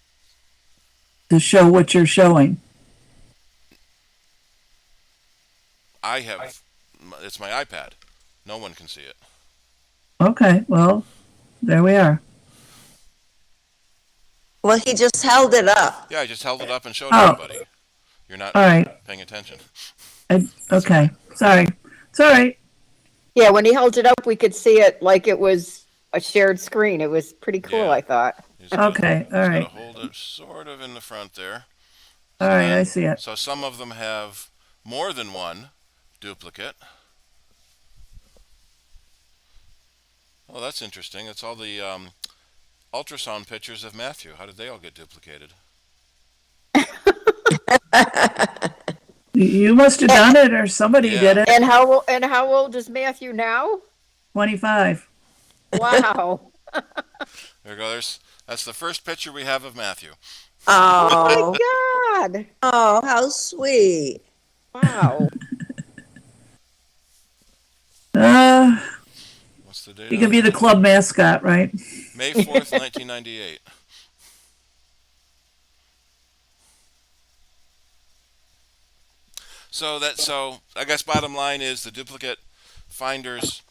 to show what you're showing.
I have. It's my iPad. No one can see it.
Okay, well, there we are.
well, he just held it up.
Yeah, I just held it up and showed
Oh.
everybody. You're not
All right.
paying attention.
Okay, sorry. It's all right.
Yeah, when he held it up, we could see it like it was a shared screen. It was pretty cool,
Yeah.
I thought.
You just gotta-
Okay, all right.
Just gotta hold it sort of in the front there.
All right, I see it.
So some of them have more than one duplicate. Oh, that's interesting. It's all the ultrasound pictures of Matthew. How did they all get duplicated?
You must have done it, or somebody
Yeah.
did it.
And how old is Matthew now?
25.
Wow.
There we go. That's the first picture we have of Matthew.
Oh,
God.
oh, how sweet.
Wow.
What's the date?
You can be the club mascot, right?
May 4th, 1998. So I guess bottom line is the duplicate finders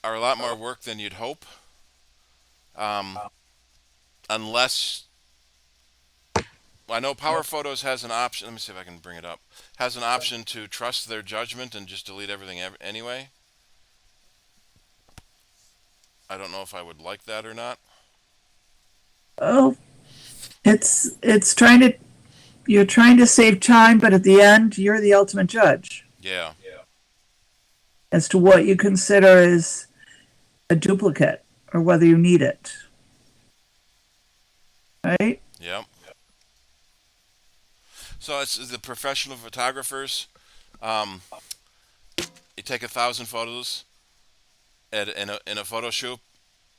are a lot more work than you'd hope. Unless I know Power Photos has an option. Let me see if I can bring it up. Has an option to trust their judgment and just delete everything anyway. I don't know if I would like that or not.
Oh, it's trying to, you're trying to save time, but at the end, you're the ultimate judge
Yeah.
as to what you consider as a duplicate or whether you need it. Right?
Yep. So it's the professional photographers. You take 1,000 photos in a photo shoot,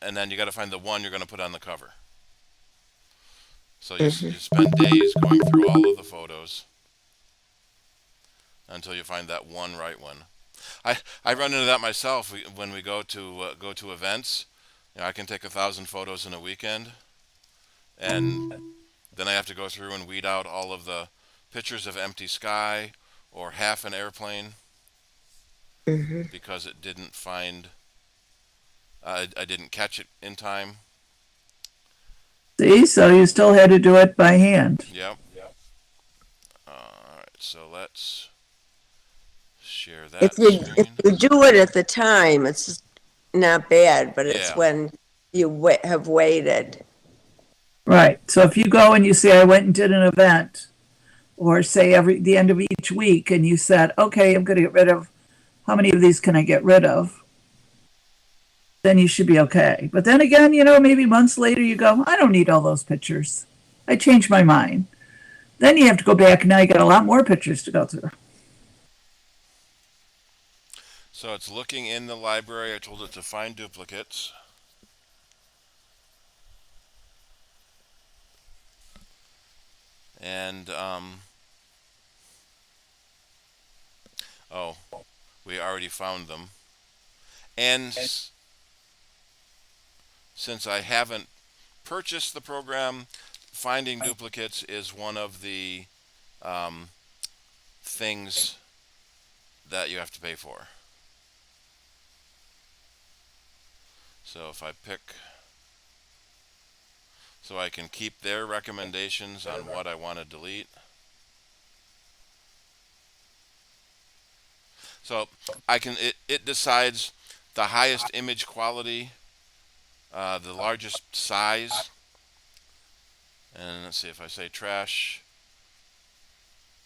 and then you got to find the one you're going to put on the cover. So you spend days going through all of the photos until you find that one right one. I run into that myself when we go to events. You know, I can take 1,000 photos in a weekend, and then I have to go through and weed out all of the pictures of empty sky or half an airplane.
Mhm.
because it didn't find, I didn't catch it in time.
See, so you still had to do it by hand.
Yep. Alright, so let's share
If
that
you if
screen.
you do it at the time, it's not bad, but it's
Yeah.
when you have waited.
Right. So if you go and you say, I went and did an event, or say the end of each week, and you said, okay, I'm going to get rid of, how many of these can I get rid of? Then you should be okay. But then again, maybe months later you go, I don't need all those pictures. I changed my mind. Then you have to go back, and now you got a lot more pictures to go through.
So it's looking in the library. I told it to find duplicates. And, oh, we already found them. And since I haven't purchased the program, finding duplicates is one of the things that you have to pay for. So if I pick, so I can keep their recommendations on what I want to delete. So I can, it decides the highest image quality, the largest size, and let's see if I say trash.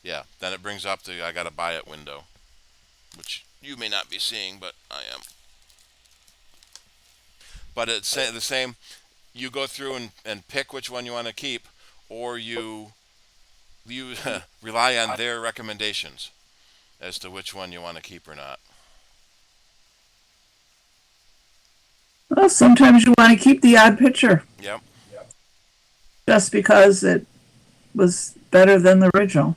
Yeah, then it brings up the I gotta buy it window, which you may not be seeing, but I am. But it's the same. You go through and pick which one you want to keep, or you rely on their recommendations as to which one you want to keep or not.
Well, sometimes you want to keep the odd picture.
Yep.
Just because it was better than the original.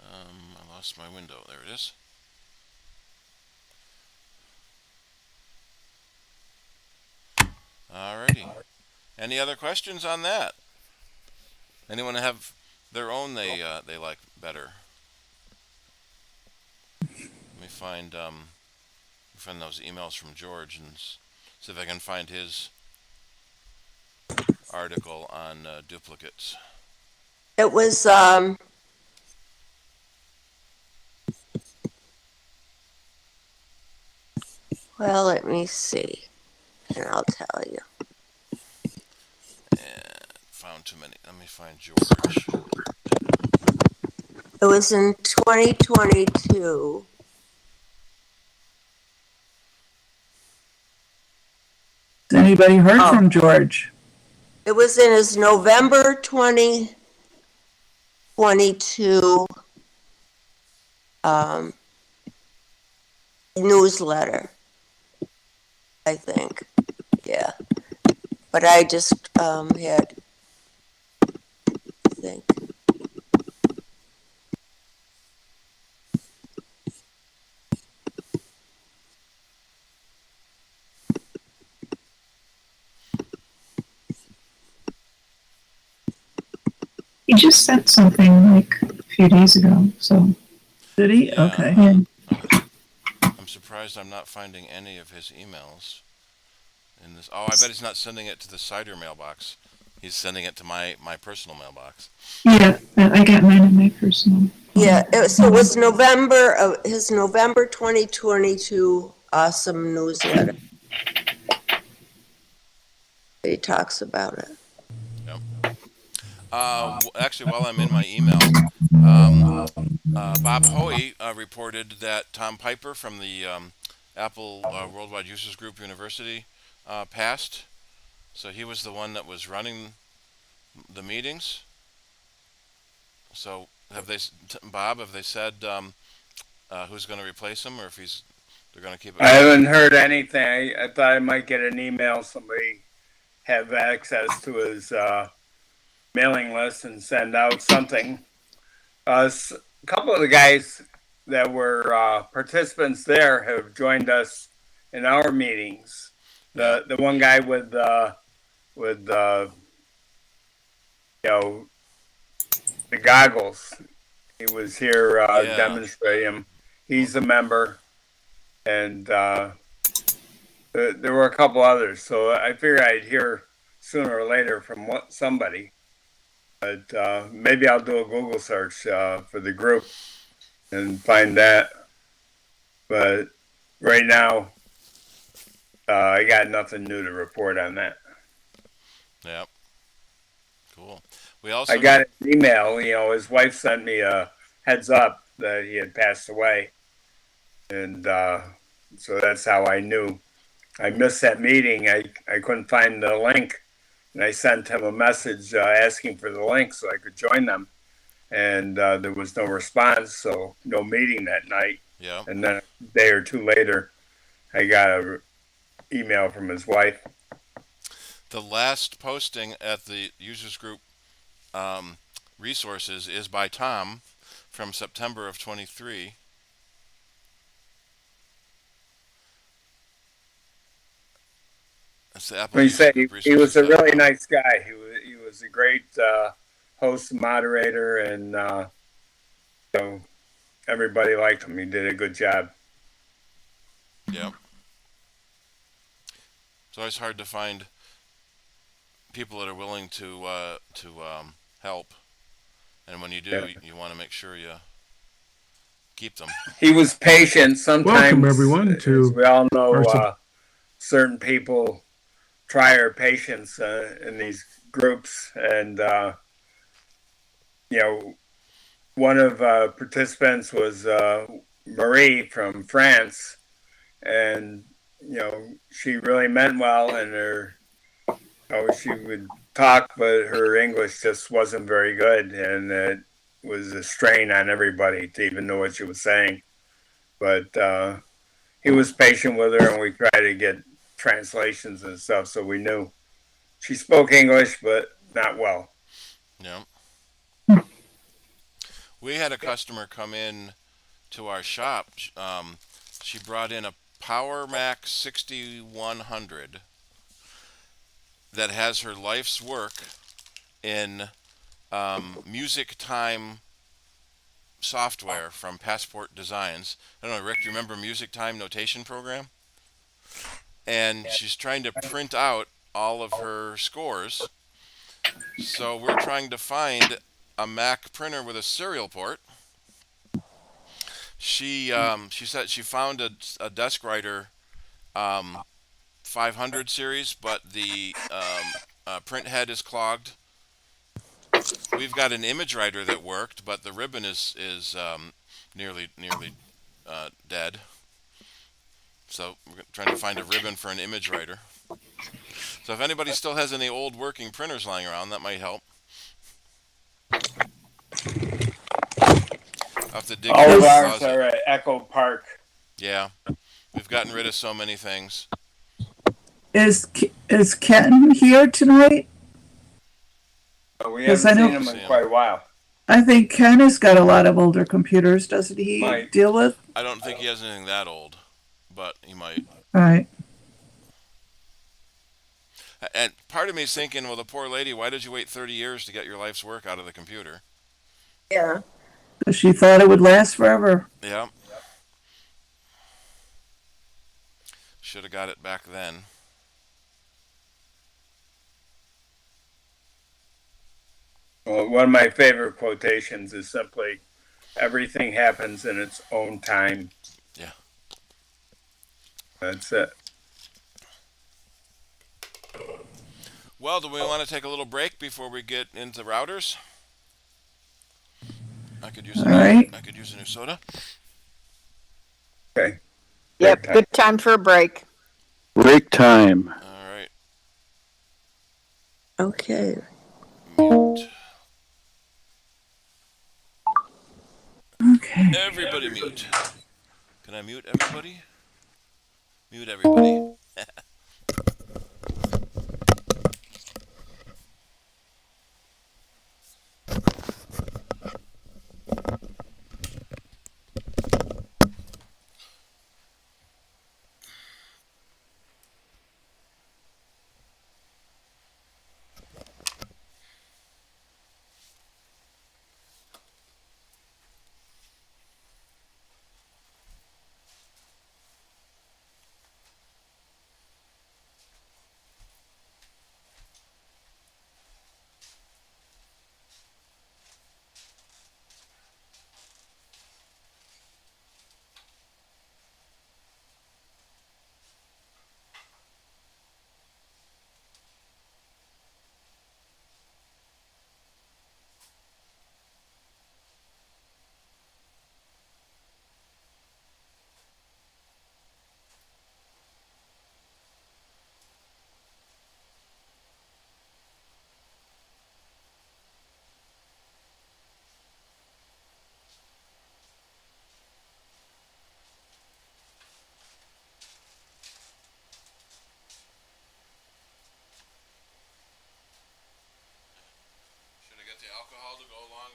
I lost my window. There it is. Alrighty. Any other questions on that? Anyone have their own they like better? Let me find those emails from George and see if I can find his article on duplicates.
It was well, let me see, and I'll tell you.
And found too many. Let me find George.
It was in 2022.
Has anybody heard from George?
It was in his November 2022 newsletter, I think. Yeah. But I just had, I think.
He just sent something like a few days ago, so.
Did he?
Yeah.
Okay.
Yeah.
I'm surprised I'm not finding any of his emails in this. Oh, I bet he's not sending it to the CIDER mailbox. He's sending it to my personal mailbox.
Yeah, I got mine in my personal.
Yeah, so it was November, his November 2022 awesome newsletter. He talks about it.
Yep. Actually, while I'm in my email, Bob Hoey reported that Tom Piper from the Apple Worldwide Users Group University passed. So he was the one that was running the meetings. So have they, Bob? Have they said who's going to replace him, or if they're going to keep it?
I haven't heard anything. I thought I might get an email. Somebody have access to his mailing list and send out something. A couple of the guys that were participants there have joined us in our meetings. The one guy with the goggles. He was here
Yeah.
demonstrating them. He's a member, and there were a couple others. So I figured I'd hear sooner or later from somebody. But maybe I'll do a Google search for the group and find that. But right now, I got nothing new to report on that.
Yep. Cool. We also
I got an email. His wife sent me a heads up that he had passed away, and so that's how I knew. I missed that meeting. I couldn't find the link, and I sent him a message asking for the link so I could join them, and there was no response, so no meeting that night.
Yeah.
And then a day or two later, I got an email from his wife.
The last posting at the users group resources is by Tom from September of 23. That's the Apple
When you
User
say
Group
he was a
Resources.
really nice guy. He was a great host and moderator, and so everybody liked him. He did a good job.
Yep. It's always hard to find people that are willing to help, and when you do,
Yeah.
you want to make sure you keep them.
He was patient. Sometimes,
Welcome, everyone, to
as we all know,
our
certain people try our patience in these groups, and one of participants was Marie from France, and she really meant well, and she would talk, but her English just wasn't very good, and it was a strain on everybody to even know what she was saying. But he was patient with her, and we tried to get translations and stuff, so we knew she spoke English, but not well.
Yeah. We had a customer come in to our shop. She brought in a Power Mac 6100 that has her life's work in music time software from Passport Designs. I don't know, Rick, do you remember music time notation program? And she's trying to print out all of her scores. So we're trying to find a Mac printer with a serial port. She said she found a Desk Writer 500 series, but the print head is clogged. We've got an image writer that worked, but the ribbon is nearly dead. So we're trying to find a ribbon for an image writer. So if anybody still has any old working printers lying around, that might help. I'll have to dig
All
through
of
the
ours
closet.
are at Echo Park.
Yeah, we've gotten rid of so many things.
Is Ken here tonight?
But we
Yes,
haven't
I
seen
know.
him in quite a while.
I think Ken has got a lot of older computers, doesn't he
Might.
deal with?
I don't think he has anything that old, but he might.
Right.
And part of me is thinking, well, the poor lady, why did you wait 30 years to get your life's work out of the computer?
Yeah.
She thought it would last forever.
Yeah. Should have got it back then.
Well, one of my favorite quotations is simply, "Everything happens in its own time."
Yeah.
That's it.
Well, do we want to take a little break before we get into routers? I could use
All right.
I could use a new soda.
Okay.
Yep,
Break time.
good time for a break.
Break time.
All right.
Okay.
Mute.
Okay.
Everybody mute. Can I mute everybody? Mute everybody.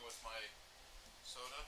with my soda.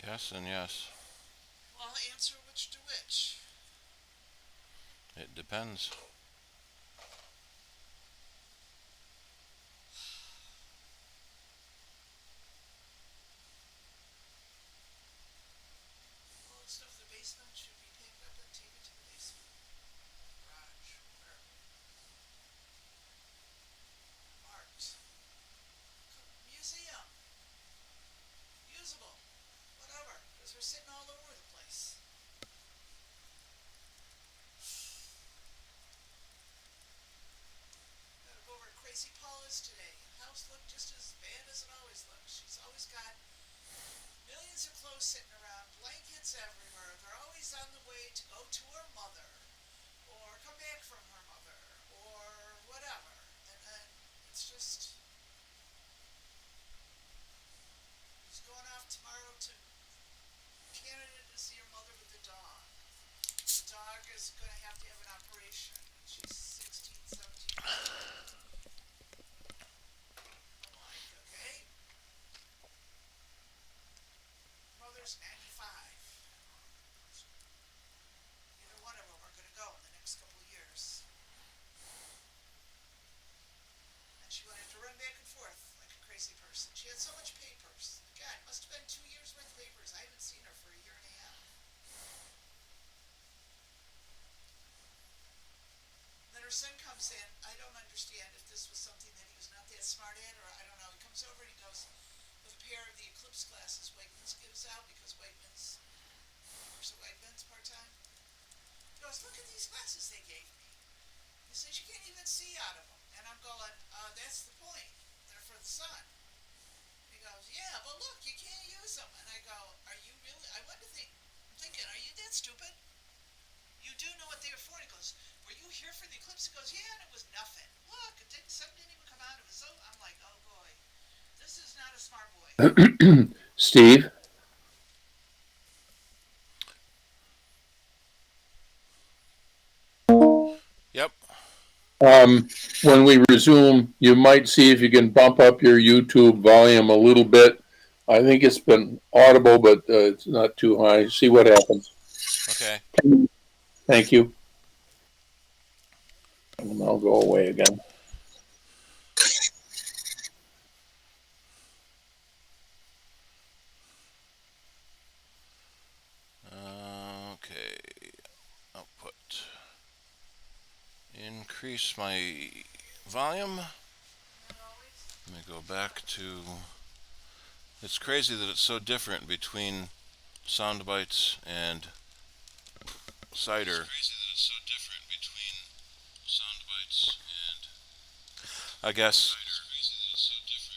Yes and yes.
Well, answer which to which.
It depends.
All the stuff in the basement should be picked up and taken to the basement. Garage, wherever. Art. Museum. Usable. Whatever. Because we're sitting all over the place. Gotta go over to Crazy Paula's today. The house looked just as bad as it always looks. She's always got millions of clothes sitting around, blankets everywhere. They're always on the way to go to her mother, or come back from her mother, or whatever. And it's just. She's going off tomorrow to Canada to see her mother with the dog. The dog is going to have an operation. She's 16, 17. I'm like, okay. Mother's 95. Neither one of them are going to go in the next couple of years. And she wanted to run back and forth like a crazy person. She had so much papers. God, it must have been 2 years worth of papers. I haven't seen her for a year and a half. Then her son comes in. I don't understand if this was something that he was not that smart at, or I don't know. He comes over and he goes with a pair of the Eclipse glasses Wegmans gives out, because Wegmans works at Wegmans part-time. He goes, look at these glasses they gave me. He says, you can't even see out of them. And I'm going, that's the point. They're for the sun. He goes, yeah, but look, you can't use them. And I go, are you really? I went to think, I'm thinking, are you that stupid? You do know what they were for. He goes, were you here for the eclipse? He goes, yeah, and it was nothing. Look, sun didn't even come out. It was so, I'm like, oh boy, this is not a smart boy.
Steve,
Yep.
When we resume, you might see if you can bump up your YouTube volume a little bit. I think it's been audible, but it's not too high. See what happens.
Okay.
Thank you. And I'll go away again.
Okay. Output. Increase my volume. Let me go back to. It's crazy that it's so different between sound bites and CIDER. I guess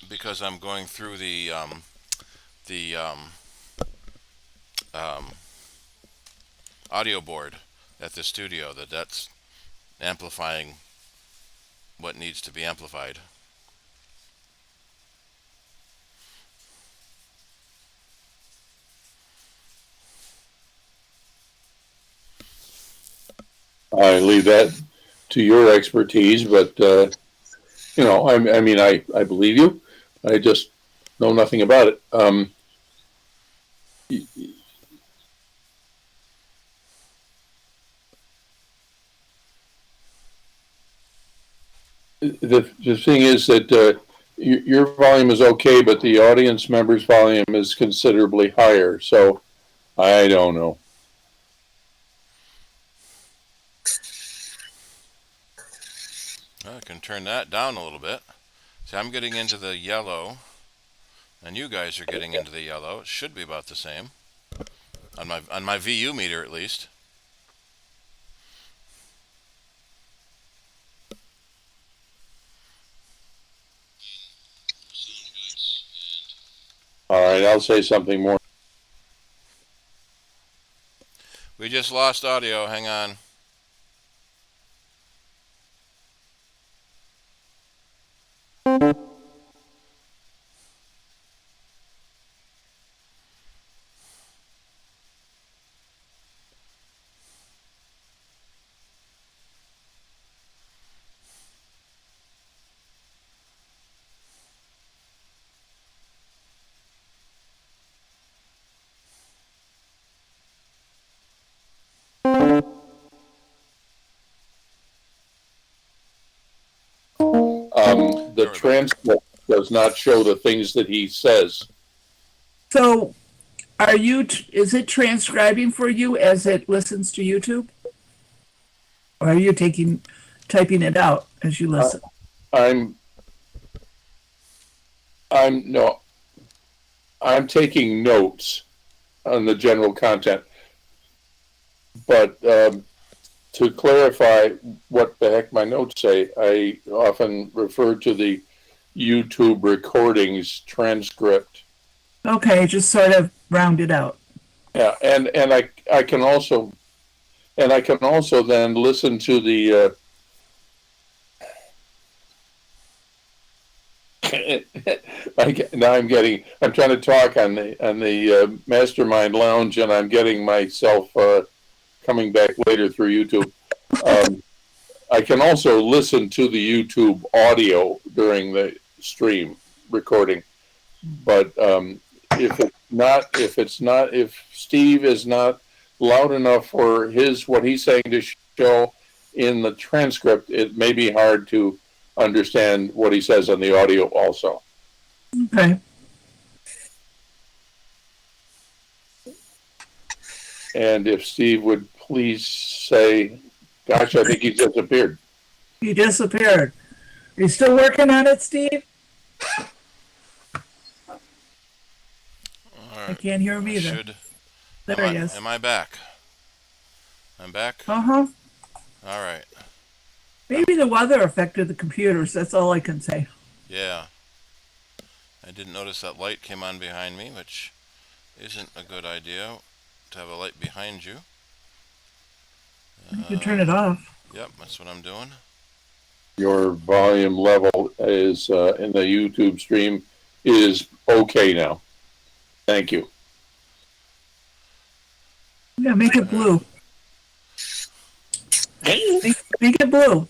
because I'm going through the audio board at the studio, that's amplifying what needs to be amplified.
I leave that to your expertise, but you know, I mean, I believe you. I just know nothing about it. The thing is that your volume is okay, but the audience member's volume is considerably higher. So I don't know.
I can turn that down a little bit. See, I'm getting into the yellow, and you guys are getting into the yellow. It should be about the same on my VU meter, at least.
All right, I'll say something more.
We just lost audio. Hang on.
The transcript does not show the things that he says.
So is it transcribing for you as it listens to YouTube? Or are you typing it out as you listen?
I'm taking notes on the general content, but to clarify what the heck my notes say, I often refer to the YouTube recordings transcript.
Okay, just sort of round it out.
Yeah, and I can also then listen to the I'm trying to talk on the Mastermind Lounge, and I'm getting myself coming back later through YouTube. I can also listen to the YouTube audio during the stream recording, but if Steve is not loud enough for what he's saying to show in the transcript, it may be hard to understand what he says on the audio also.
Okay.
And if Steve would please say, gosh, I think he disappeared.
He disappeared. Are you still working on it, Steve? I can't hear him either. There he is.
Am I back? I'm back?
Uh-huh.
All right.
Maybe the weather affected the computers. That's all I can say.
Yeah. I didn't notice that light came on behind me, which isn't a good idea to have a light behind you.
You can turn it off.
Yep, that's what I'm doing.
Your volume level is in the YouTube stream is okay now. Thank you.
Yeah, make it blue. Pink and blue.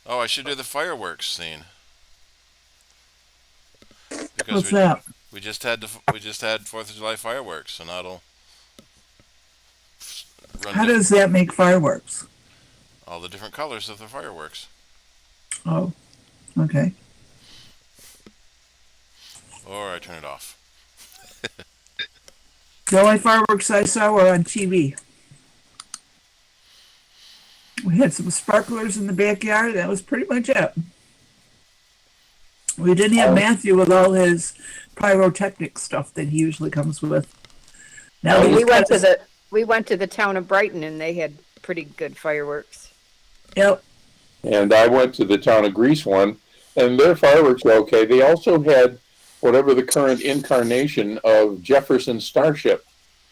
Oh, I should do the fireworks scene because
What's that?
we just had Fourth of July fireworks, so now it'll run
How does that make fireworks?
all the different colors of the fireworks.
Oh, okay.
Or I turn it off.
The only fireworks I saw were on TV. We had some sparklers in the backyard. That was pretty much it. We didn't have Matthew with all his pyrotechnic stuff that he usually comes with. Now
we
he's
went
got
to the town of Brighton and they had pretty good fireworks.
Yep.
And I went to the town of Greece one, and their fireworks were okay. They also had whatever the current incarnation of Jefferson Starship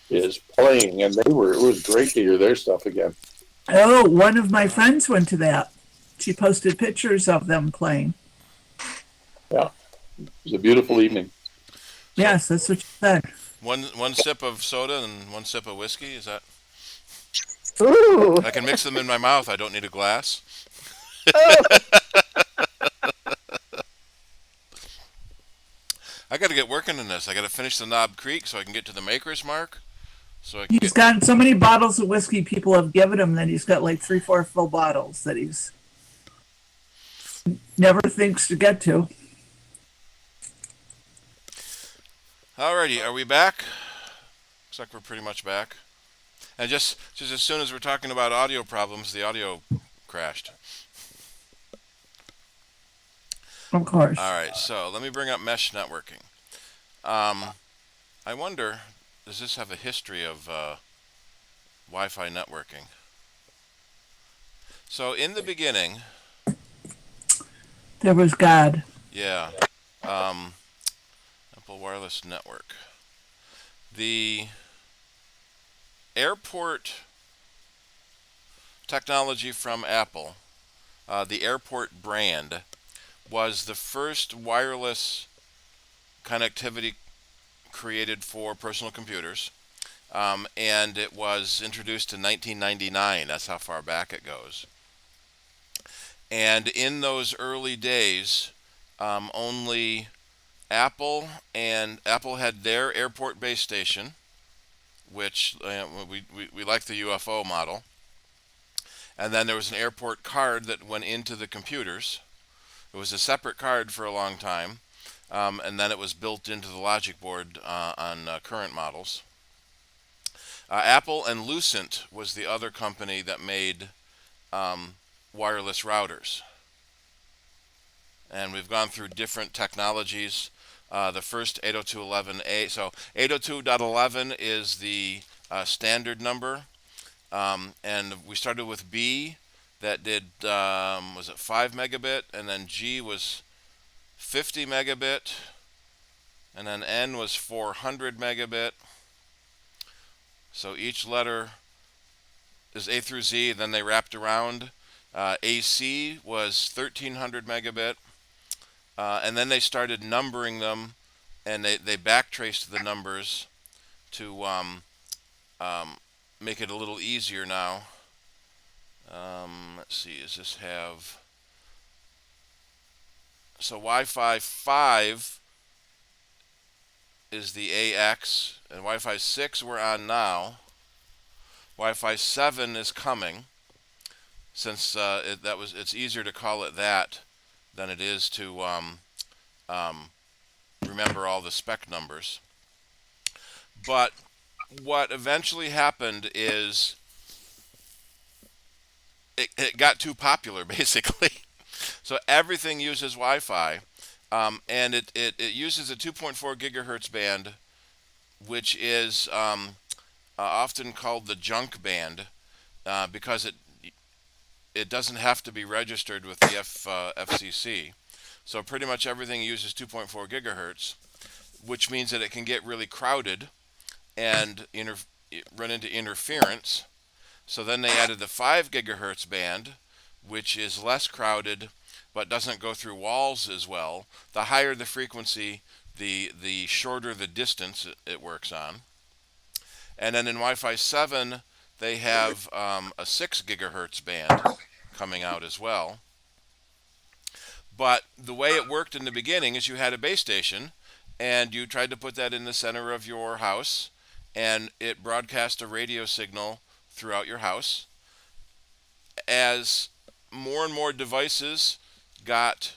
is playing, and it was great to hear their stuff again.
Oh, one of my friends went to that. She posted pictures of them playing.
Yeah, it was a beautiful evening.
Yes, that's what she said.
One sip of soda and one sip of whiskey. Is that?
Ooh.
I can mix them in my mouth. I don't need a glass.
Oh.
I got to get working on this. I got to finish the Knob Creek so I can get to the Maker's Mark. So I can
He's got so many bottles of whiskey people have given him that he's got like 3-4 full bottles that he's never thinks to get to.
Alrighty, are we back? Looks like we're pretty much back. And just as soon as we're talking about audio problems, the audio crashed.
Of course.
All right, so let me bring up mesh networking. I wonder, does this have a history of Wi-Fi networking? So in the beginning,
There was God.
yeah, Apple Wireless Network. The airport technology from Apple, the airport brand, was the first wireless connectivity created for personal computers, and it was introduced in 1999. That's how far back it goes. And in those early days, only Apple had their airport base station, which we like the UFO model, and then there was an airport card that went into the computers. It was a separate card for a long time, and then it was built into the logic board on current models. Apple and Lucent was the other company that made wireless routers. And we've gone through different technologies. The first 802.11a, so 802.11 is the standard number, and we started with B that did, was it 5 megabit, and then G was 50 megabit, and then N was 400 megabit. So each letter is A through Z, then they wrapped around. AC was 1300 megabit, and then they started numbering them, and they backtraced the numbers to make it a little easier now. Let's see, does this have... So Wi-Fi 5 is the AX, and Wi-Fi 6 we're on now. Wi-Fi 7 is coming, since it's easier to call it that than it is to remember all the spec numbers. But what eventually happened is it got too popular, basically. So everything uses Wi-Fi, and it uses a 2.4 gigahertz band, which is often called the junk band, because it doesn't have to be registered with the FCC. So pretty much everything uses 2.4 gigahertz, which means that it can get really crowded and run into interference. So then they added the 5 gigahertz band, which is less crowded but doesn't go through walls as well. The higher the frequency, the shorter the distance it works on. And then in Wi-Fi 7, they have a 6 gigahertz band coming out as well. But the way it worked in the beginning is you had a base station, and you tried to put that in the center of your house, and it broadcast a radio signal throughout your house. As more and more devices got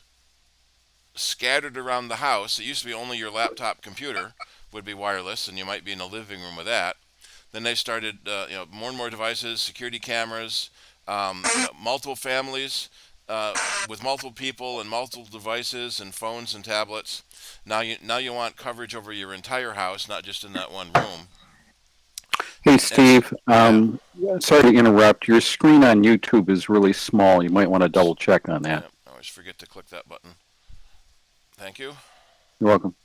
scattered around the house, it used to be only your laptop computer would be wireless, and you might be in the living room with that. Then they started, more and more devices, security cameras, multiple families with multiple people and multiple devices and phones and tablets. Now you want coverage over your entire house, not just in that one room.
Hey, Steve, sorry to interrupt. Your screen on YouTube is really small. You might want to double check on that.
I always forget to click that button. Thank you.
You're welcome.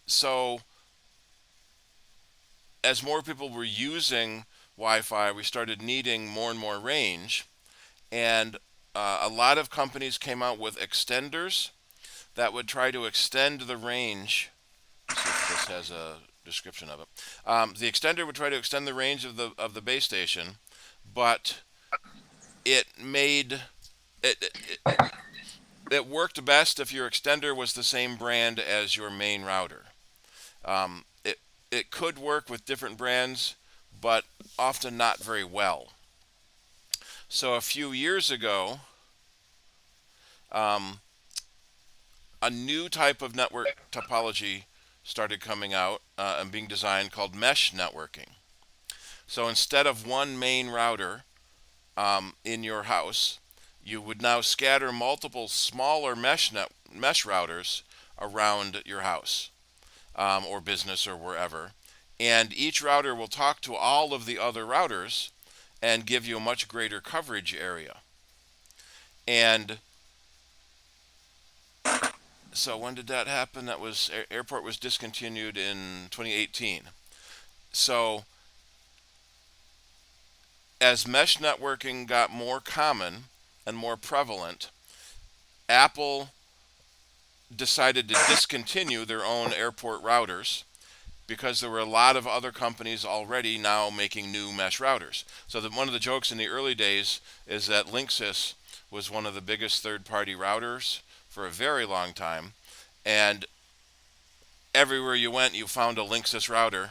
So, as more people were using Wi-Fi, we started needing more and more range, and a lot of companies came out with extenders that would try to extend the range. Let's see if this has a description of it. The extender would try to extend the range of the base station, but it worked best if your extender was the same brand as your main router. It could work with different brands, but often not very well. So a few years ago, a new type of network topology started coming out and being designed called mesh networking. So instead of one main router in your house, you would now scatter multiple smaller mesh routers around your house or business or wherever. And each router will talk to all of the other routers and give you a much greater coverage area. And so when did that happen? That was Airport was discontinued in 2018. So as mesh networking got more common and more prevalent, Apple decided to discontinue their own airport routers because there were a lot of other companies already now making new mesh routers. So one of the jokes in the early days is that Linksys was one of the biggest third-party routers for a very long time, and everywhere you went you found a Linksys router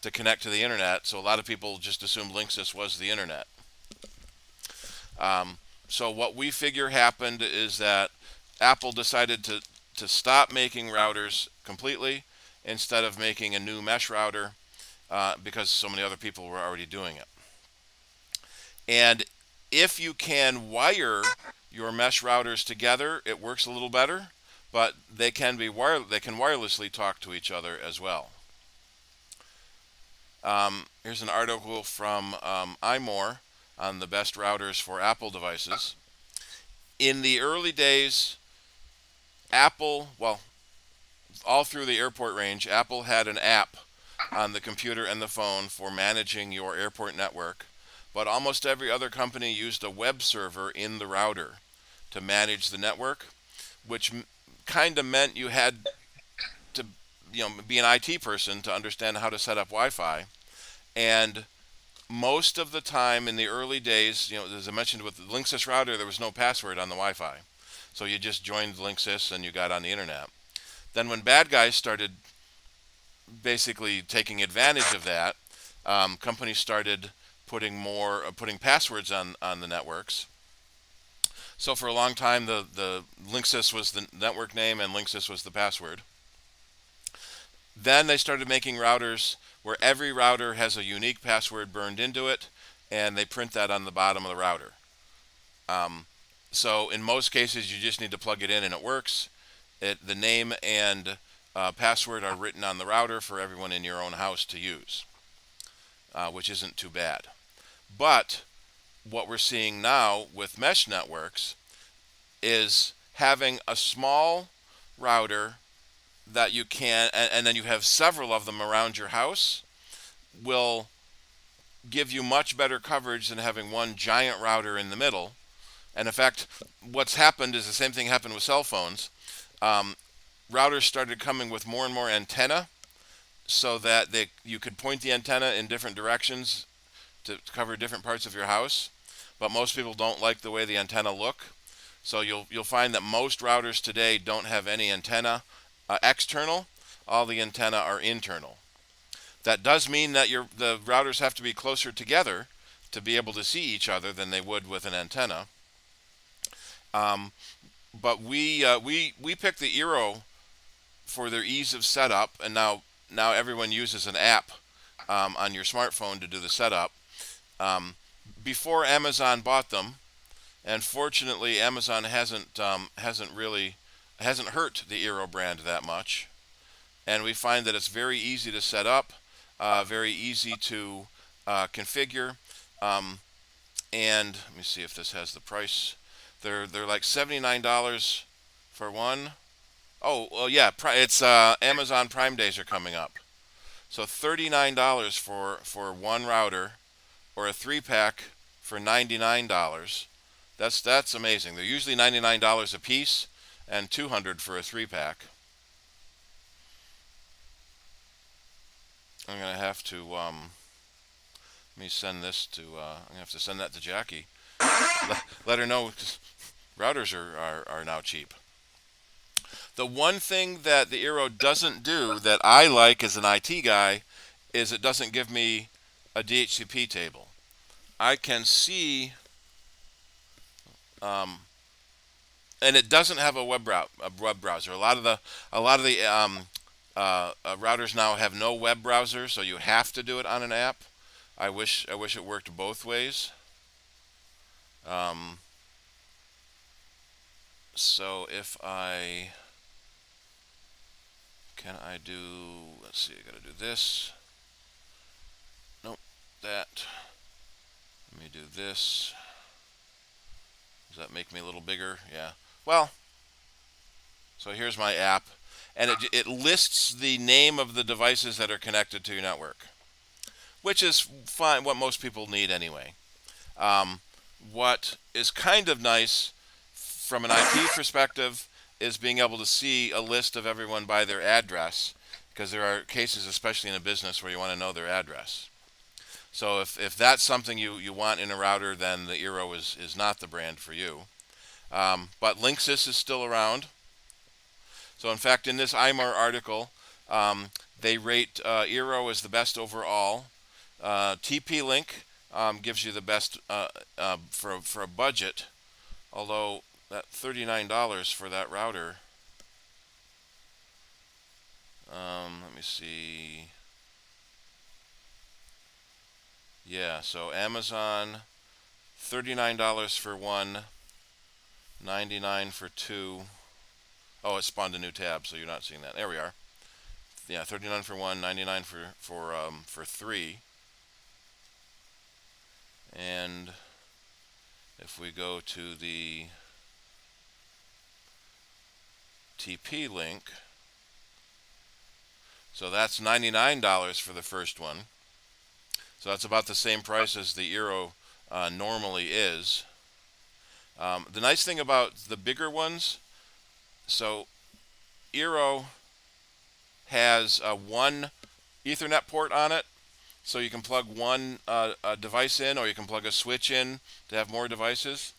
to connect to the internet, so a lot of people just assumed Linksys was the internet. So what we figure happened is that Apple decided to stop making routers completely instead of making a new mesh router because so many other people were already doing it. And if you can wire your mesh routers together, it works a little better, but they can wirelessly talk to each other as well. Here's an article from iMore on the best routers for Apple devices. In the early days, Apple, all through the airport range, Apple had an app on the computer and the phone for managing your airport network, but almost every other company used a web server in the router to manage the network, which kind of meant you had to be an IT person to understand how to set up Wi-Fi. And most of the time in the early days, as I mentioned with the Linksys router, there was no password on the Wi-Fi. So you just joined Linksys and you got on the internet. Then when bad guys started basically taking advantage of that, companies started putting passwords on the networks. So for a long time, the Linksys was the network name and Linksys was the password. Then they started making routers where every router has a unique password burned into it, and they print that on the bottom of the router. So in most cases, you just need to plug it in and it works. The name and password are written on the router for everyone in your own house to use, which isn't too bad. But what we're seeing now with mesh networks is having a small router that you can, and then you have several of them around your house, will give you much better coverage than having one giant router in the middle. And in fact, what's happened is the same thing happened with cell phones. Routers started coming with more and more antenna, so that you could point the antenna in different directions to cover different parts of your house. But most people don't like the way the antenna look. So you'll find that most routers today don't have any antenna external. All the antenna are internal. That does mean that the routers have to be closer together to be able to see each other than they would with an antenna. But we picked the Eero for their ease of setup, and now everyone uses an app on your smartphone to do the setup. Before Amazon bought them, and fortunately Amazon hasn't hurt the Eero brand that much, and we find that it's very easy to set up, very easy to configure, and let me see if this has the price. They're like $79 for one. Oh, well, yeah, it's Amazon Prime Days are coming up. So $39 for one router, or a 3-pack for $99. That's amazing. They're usually $99 a piece, and $200 for a 3-pack. I'm gonna have to let me send this to. I'm gonna have to send that to Jackie. Let her know, 'cause routers are now cheap. The one thing that the Eero doesn't do that I like as an IT guy is it doesn't give me a DHCP table. I can see, and it doesn't have a web browser. A lot of the routers now have no web browser, so you have to do it on an app. I wish it worked both ways. So if can I do, let's see, I gotta do this. Nope, that. Let me do this. Does that make me a little bigger? Yeah. Well, so here's my app, and it lists the name of the devices that are connected to your network, which is fine, what most people need anyway. What is kind of nice from an IT perspective is being able to see a list of everyone by their address, because there are cases, especially in a business, where you want to know their address. So if that's something you want in a router, then the Eero is not the brand for you. But Linksys is still around. So in fact, in this IMAR article, they rate Eero as the best overall. TP-Link gives you the best for a budget, although that $39 for that router. Let me see. Yeah, so Amazon, $39 for one, $99 for two. Oh, it spawned a new tab, so you're not seeing that. There we are. Yeah, $39 for one, $99 for three. And if we go to the TP-Link, so that's $99 for the first one. So that's about the same price as the Eero normally is. The nice thing about the bigger ones, so Eero has one Ethernet port on it, so you can plug one device in, or you can plug a switch in to have more devices.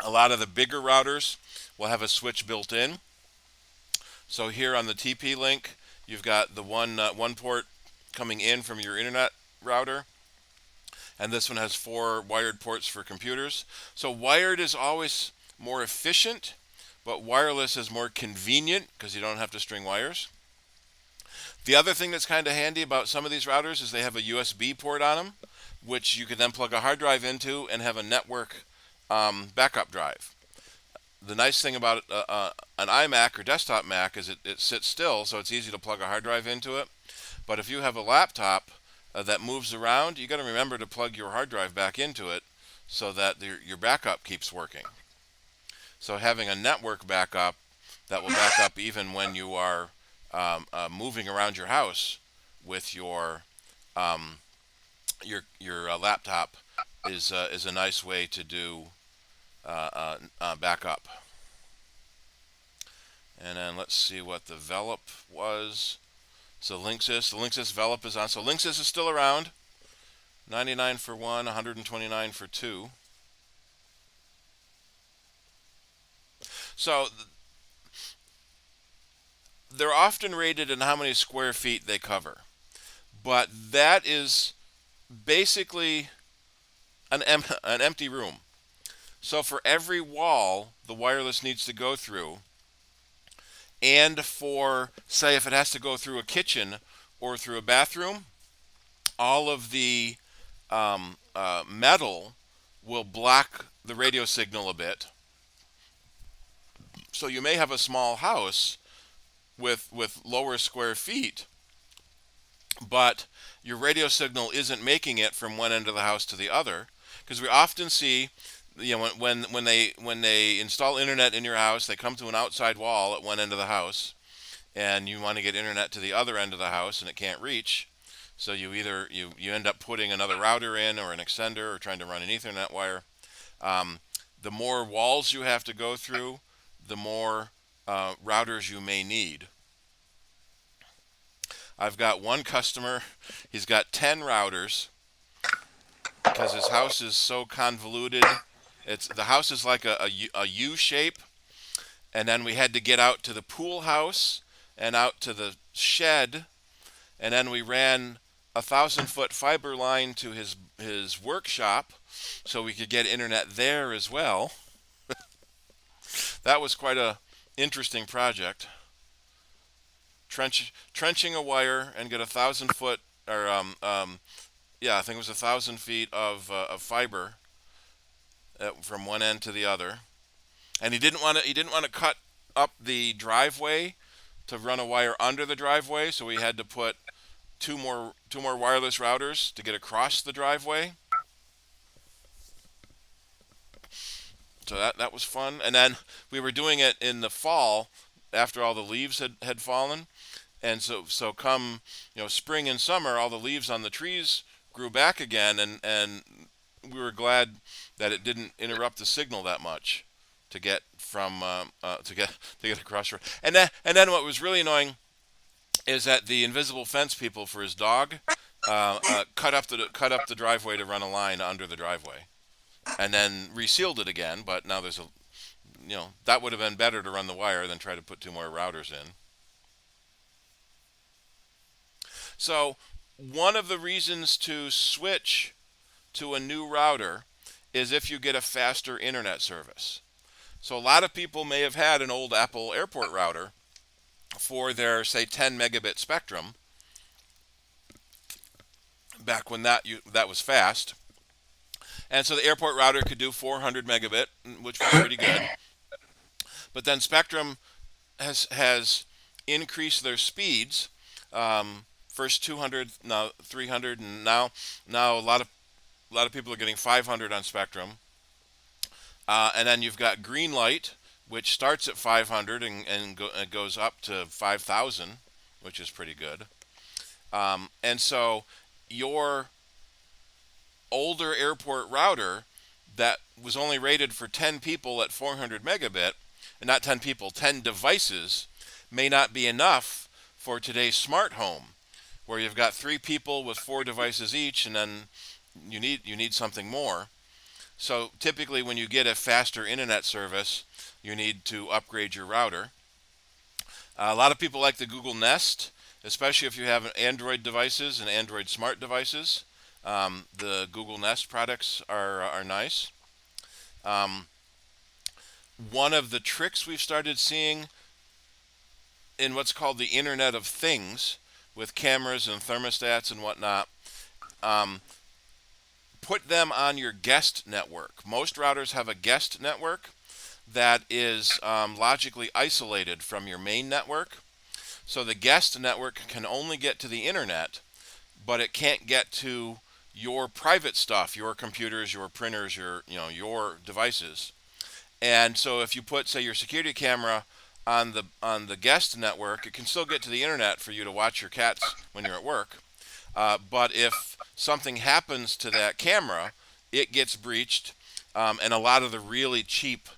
A lot of the bigger routers will have a switch built in. So here on the TP-Link, you've got the one port coming in from your internet router, and this one has 4 wired ports for computers. So wired is always more efficient, but wireless is more convenient because you don't have to string wires. The other thing that's kind of handy about some of these routers is they have a USB port on them, which you can then plug a hard drive into and have a network backup drive. The nice thing about an iMac or desktop Mac is it sits still, so it's easy to plug a hard drive into it. But if you have a laptop that moves around, you got to remember to plug your hard drive back into it so that your backup keeps working. So having a network backup that will back up even when you are moving around your house with your laptop is a nice way to do backup. And then let's see what the Velop was. So Linksys, the Linksys Velop is on. So Linksys is still around. 99 for 1, 129 for 2. So they're often rated in how many square feet they cover. But that is basically an empty room. So for every wall the wireless needs to go through, and for, say, if it has to go through a kitchen or through a bathroom, all of the metal will block the radio signal a bit. So you may have a small house with lower square feet, but your radio signal isn't making it from one end of the house to the other. Because we often see, when they install internet in your house, they come to an outside wall at one end of the house, and you want to get internet to the other end of the house, and it can't reach. So you either you end up putting another router in, or an extender, or trying to run an Ethernet wire. The more walls you have to go through, the more routers you may need. I've got one customer, he's got 10 routers because his house is so convoluted. The house is like a U shape, and then we had to get out to the pool house and out to the shed, and then we ran 1,000-foot fiber line to his workshop so we could get internet there as well. That was quite a interesting project. Trenching a wire and get 1,000-foot, or yeah, I think it was 1,000 feet of fiber from one end to the other. And he didn't want to cut up the driveway to run a wire under the driveway, so we had to put two more wireless routers to get across the driveway. So that was fun. And then we were doing it in the fall after all the leaves had fallen. And so come spring and summer, all the leaves on the trees grew back again, and we were glad that it didn't interrupt the signal that much to get from to get across. And then what was really annoying is that the invisible fence people for his dog cut up the driveway to run a line under the driveway, and then resealed it again. But now there's that would have been better to run the wire than try to put two more routers in. So one of the reasons to switch to a new router is if you get a faster internet service. So a lot of people may have had an old Apple airport router for their, say, 10 megabit spectrum back when that was fast. And so the airport router could do 400 megabit, which was pretty good. But then Spectrum has increased their speeds. First 200, now 300, and now a lot of people are getting 500 on Spectrum. And then you've got Greenlight, which starts at 500 and goes up to 5,000, which is pretty good. And so your older airport router that was only rated for 10 people at 400 megabit, and not 10 people, 10 devices, may not be enough for today's smart home, where you've got 3 people with 4 devices each, and then you need something more. So typically when you get a faster internet service, you need to upgrade your router. A lot of people like the Google Nest, especially if you have Android devices and Android smart devices. The Google Nest products are nice. One of the tricks we've started seeing in what's called the Internet of Things, with cameras and thermostats and whatnot, put them on your guest network. Most routers have a guest network that is logically isolated from your main network. So the guest network can only get to the internet, but it can't get to your private stuff, your computers, your printers, your devices. And so if you put, say, your security camera on the guest network, it can still get to the internet for you to watch your cats when you're at work. But if something happens to that camera, it gets breached, and a lot of the really cheap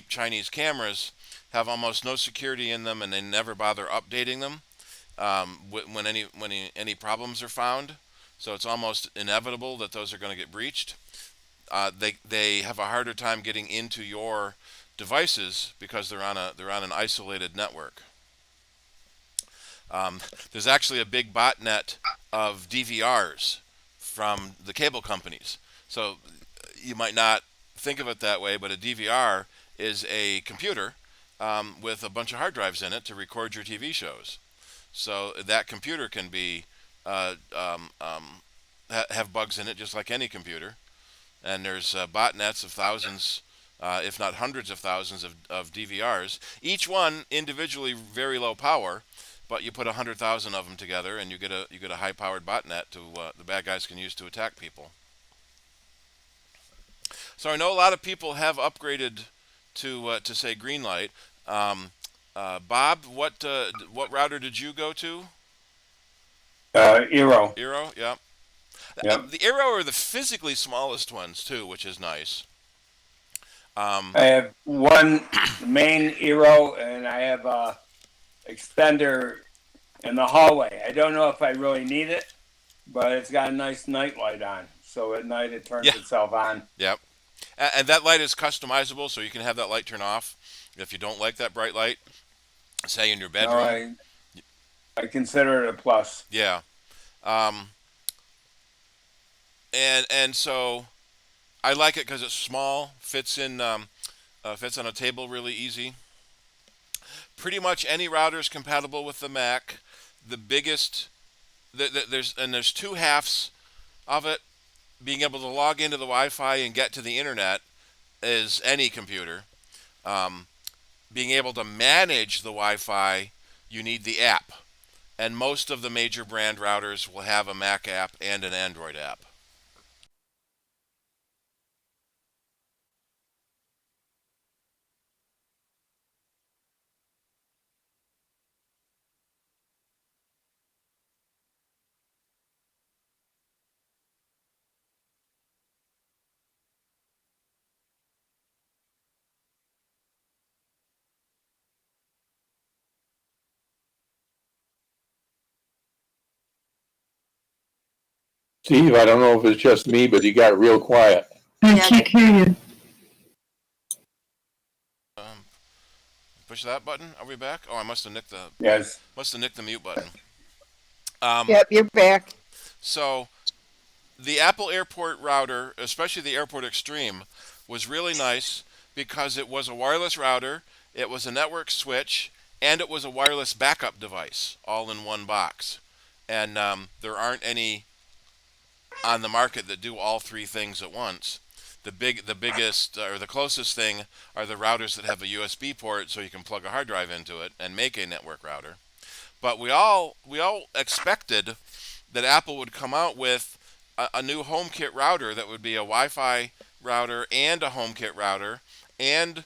Chinese cameras have almost no security in them, and they never bother updating them when any problems are found. So it's almost inevitable that those are going to get breached. They have a harder time getting into your devices because they're on an isolated network. There's actually a big botnet of DVRs from the cable companies. So you might not think of it that way, but a DVR is a computer with a bunch of hard drives in it to record your TV shows. So that computer can be have bugs in it just like any computer. And there's botnets of thousands, if not hundreds of thousands of DVRs. Each one individually very low power, but you put 100,000 of them together, and you get a high-powered botnet to the bad guys can use to attack people. So I know a lot of people have upgraded to say Greenlight. Bob, what router did you go to?
Eero.
Eero, yeah.
Yep.
The Eero are the physically smallest ones too, which is nice.
I have one main Eero, and I have a extender in the hallway. I don't know if I really need it, but it's got a nice night light on, so at night it turns itself on.
Yep. And that light is customizable, so you can have that light turn off if you don't like that bright light, say in your bedroom.
No, I consider it a plus.
Yeah. And so I like it because it's small, fits on a table really easy. Pretty much any router is compatible with the Mac. The biggest there's two halves of it. Being able to log into the Wi-Fi and get to the internet is any computer. Being able to manage the Wi-Fi, you need the app. And most of the major brand routers will have a Mac app and an Android app.
Steve, I don't know if it's just me, but you got real quiet.
I
Yeah.
can't hear you.
Push that button. Are we back? Oh, I must have nicked the mute button.
Yep, you're back.
So the Apple Airport router, especially the Airport Extreme, was really nice because it was a wireless router, it was a network switch, and it was a wireless backup device, all in one box. And there aren't any on the market that do all three things at once. The biggest or the closest thing are the routers that have a USB port, so you can plug a hard drive into it and make a network router. But we all expected that Apple would come out with a new HomeKit router that would be a Wi-Fi router and a HomeKit router and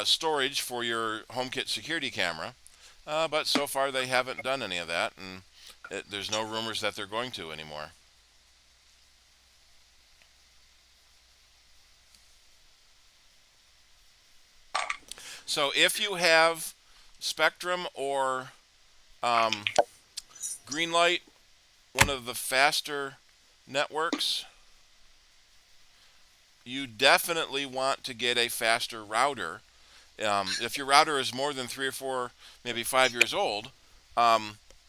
storage for your HomeKit security camera. But so far they haven't done any of that, and there's no rumors that they're going to anymore. So if you have Spectrum or Greenlight, one of the faster networks, you definitely want to get a faster router. If your router is more than 3 or 4, maybe 5 years old,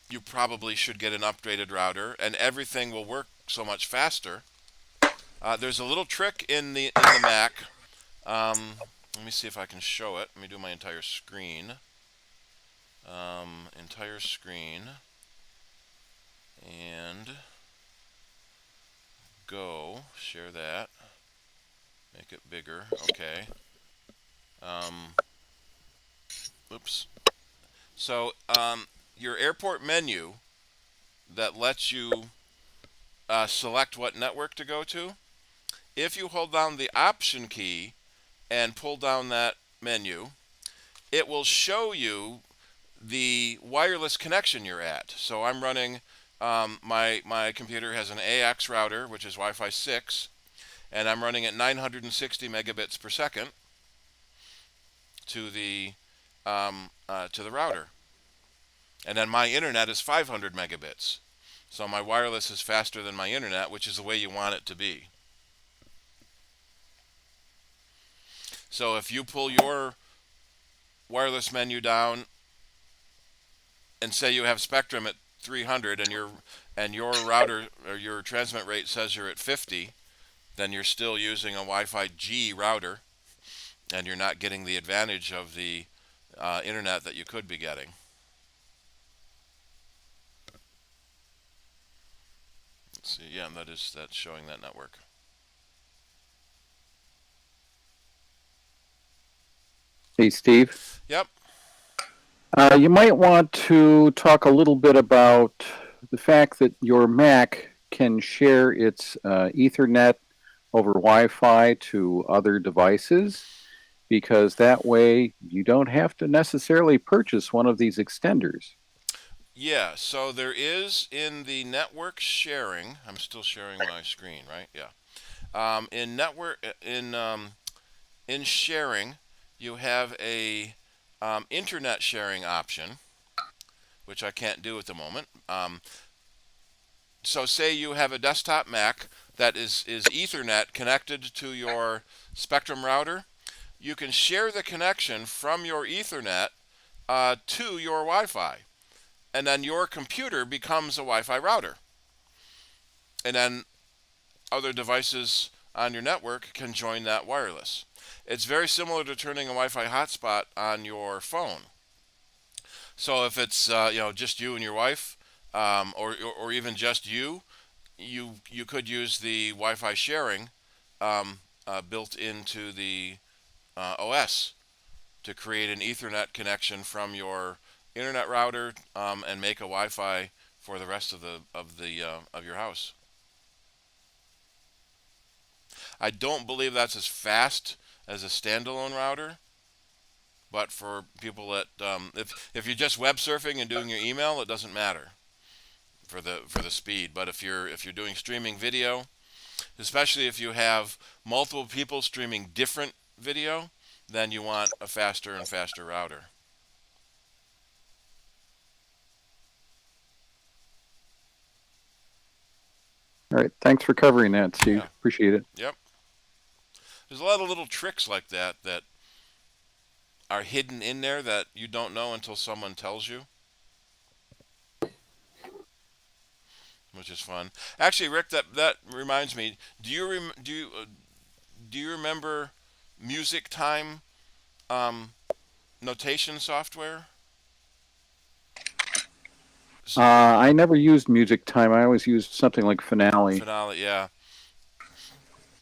you probably should get an upgraded router, and everything will work so much faster. There's a little trick in the Mac. Let me see if I can show it. Let me do my entire screen. Entire screen. And go. Share that. Make it bigger. Okay. Oops. So, your airport menu that lets you select what network to go to, if you hold down the Option key and pull down that menu, it will show you the wireless connection you're at. So I'm running, my computer has an AX router, which is Wi-Fi 6, and I'm running at 960 megabits per second to the to the router. And then my internet is 500 megabits. So my wireless is faster than my internet, which is the way you want it to be. So if you pull your wireless menu down and say you have Spectrum at 300 and your router or your transmit rate says you're at 50, then you're still using a Wi-Fi G router, and you're not getting the advantage of the internet that you could be getting. Let's see, yeah, that's showing that network.
Hey, Steve.
Yep.
You might want to talk a little bit about the fact that your Mac can share its Ethernet over Wi-Fi to other devices, because that way you don't have to necessarily purchase one of these extenders.
Yeah, so there is in the network sharing. I'm still sharing my screen, right? Yeah. In sharing, you have a internet sharing option, which I can't do at the moment. So say you have a desktop Mac that is Ethernet connected to your Spectrum router. You can share the connection from your Ethernet to your Wi-Fi. And then your computer becomes a Wi-Fi router. And then other devices on your network can join that wireless. It's very similar to turning a Wi-Fi hotspot on your phone. So if it's just you and your wife, or even just you could use the Wi-Fi sharing built into the OS to create an Ethernet connection from your internet router and make a Wi-Fi for the rest of your house. I don't believe that's as fast as a standalone router, but for people that if you're just web surfing and doing your email, it doesn't matter for the speed. But if you're doing streaming video, especially if you have multiple people streaming different video, then you want a faster and faster router.
All right, thanks for covering that, Steve.
Yeah.
Appreciate it.
Yep. There's a lot of little tricks like that are hidden in there that you don't know until someone tells you, which is fun. Actually, Rick, that reminds me. Do you remember Music Time notation software?
I never used Music Time. I always used something like Finale.
Finale, yeah.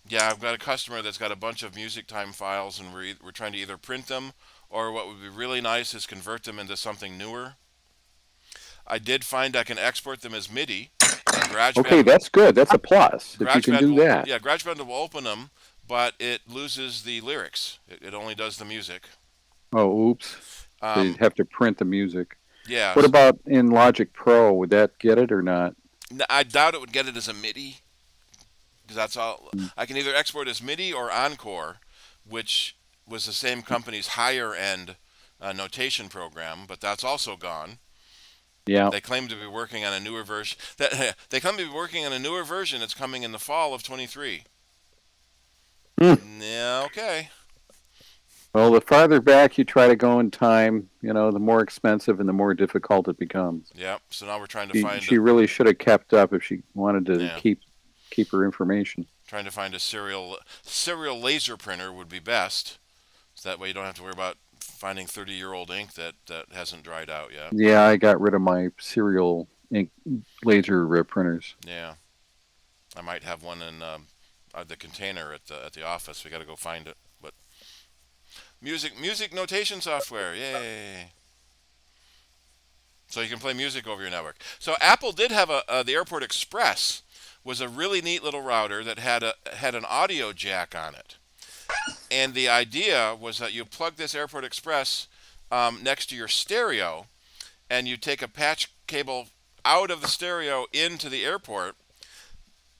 Yeah, I've got a customer that's got a bunch of Music Time files, and we're trying to either print them, or what would be really nice is convert them into something newer. I did find I can export them as MIDI.
Okay, that's good. That's a plus if you can do that.
Yeah, GarageBand will open them, but it loses the lyrics. It only does the music.
Oh, oops. So you'd have to print the music.
Yeah.
What about in Logic Pro? Would that get it or not?
I doubt it would get it as a MIDI, because that's all. I can either export as MIDI or Encore, which was the same company's higher end notation program, but that's also gone.
Yeah.
They claim to be working on a newer version. They claim to be working on a newer version that's coming in the fall of 23. Yeah, okay.
Well, the farther back you try to go in time, the more expensive and the more difficult it becomes.
Yep. So now we're trying to find.
She really should have kept up if she wanted to keep her information.
Trying to find a serial laser printer would be best. So that way you don't have to worry about finding 30-year-old ink that hasn't dried out yet.
Yeah, I got rid of my serial ink laser printers.
Yeah. I might have one in the container at the office. We got to go find it. But music notation software, yay! So you can play music over your network. So Apple did have the Airport Express was a really neat little router that had an audio jack on it. And the idea was that you plug this Airport Express next to your stereo, and you take a patch cable out of the stereo into the airport.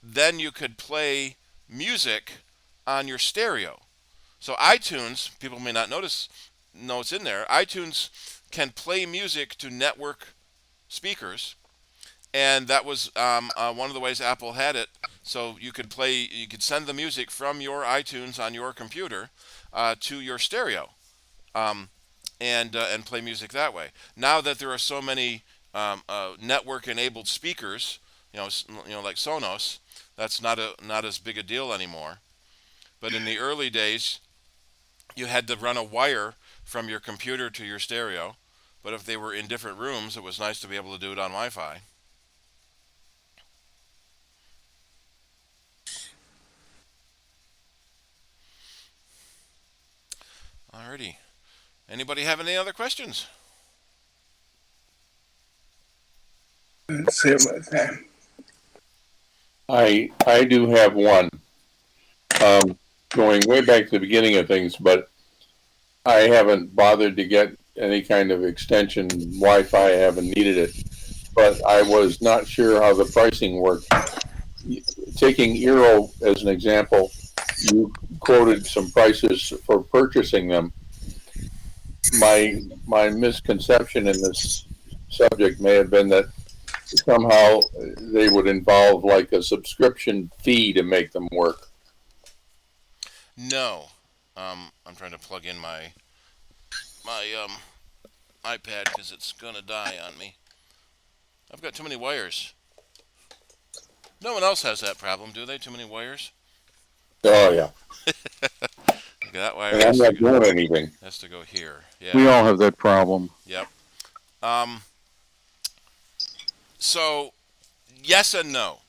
Then you could play music on your stereo. So iTunes, people may not notice, know it's in there. iTunes can play music to network speakers, and that was one of the ways Apple had it. So you could send the music from your iTunes on your computer to your stereo, and play music that way. Now that there are so many network-enabled speakers, like Sonos, that's not as big a deal anymore. But in the early days, you had to run a wire from your computer to your stereo. But if they were in different rooms, it was nice to be able to do it on Wi-Fi. Alrighty. Anybody have any other questions?
Let's see what's that.
I do have one, going way back to the beginning of things, but I haven't bothered to get any kind of extension Wi-Fi. I haven't needed it, but I was not sure how the pricing worked. Taking Eero as an example, you quoted some prices for purchasing them. My misconception in this subject may have been that somehow they would involve like a subscription fee to make them work.
No. I'm trying to plug in my iPad because it's gonna die on me. I've got too many wires. No one else has that problem, do they? Too many wires?
Oh yeah.
That wire
And I'm not doing anything.
has to go here. Yeah.
We all have that problem.
Yep. So, yes and no.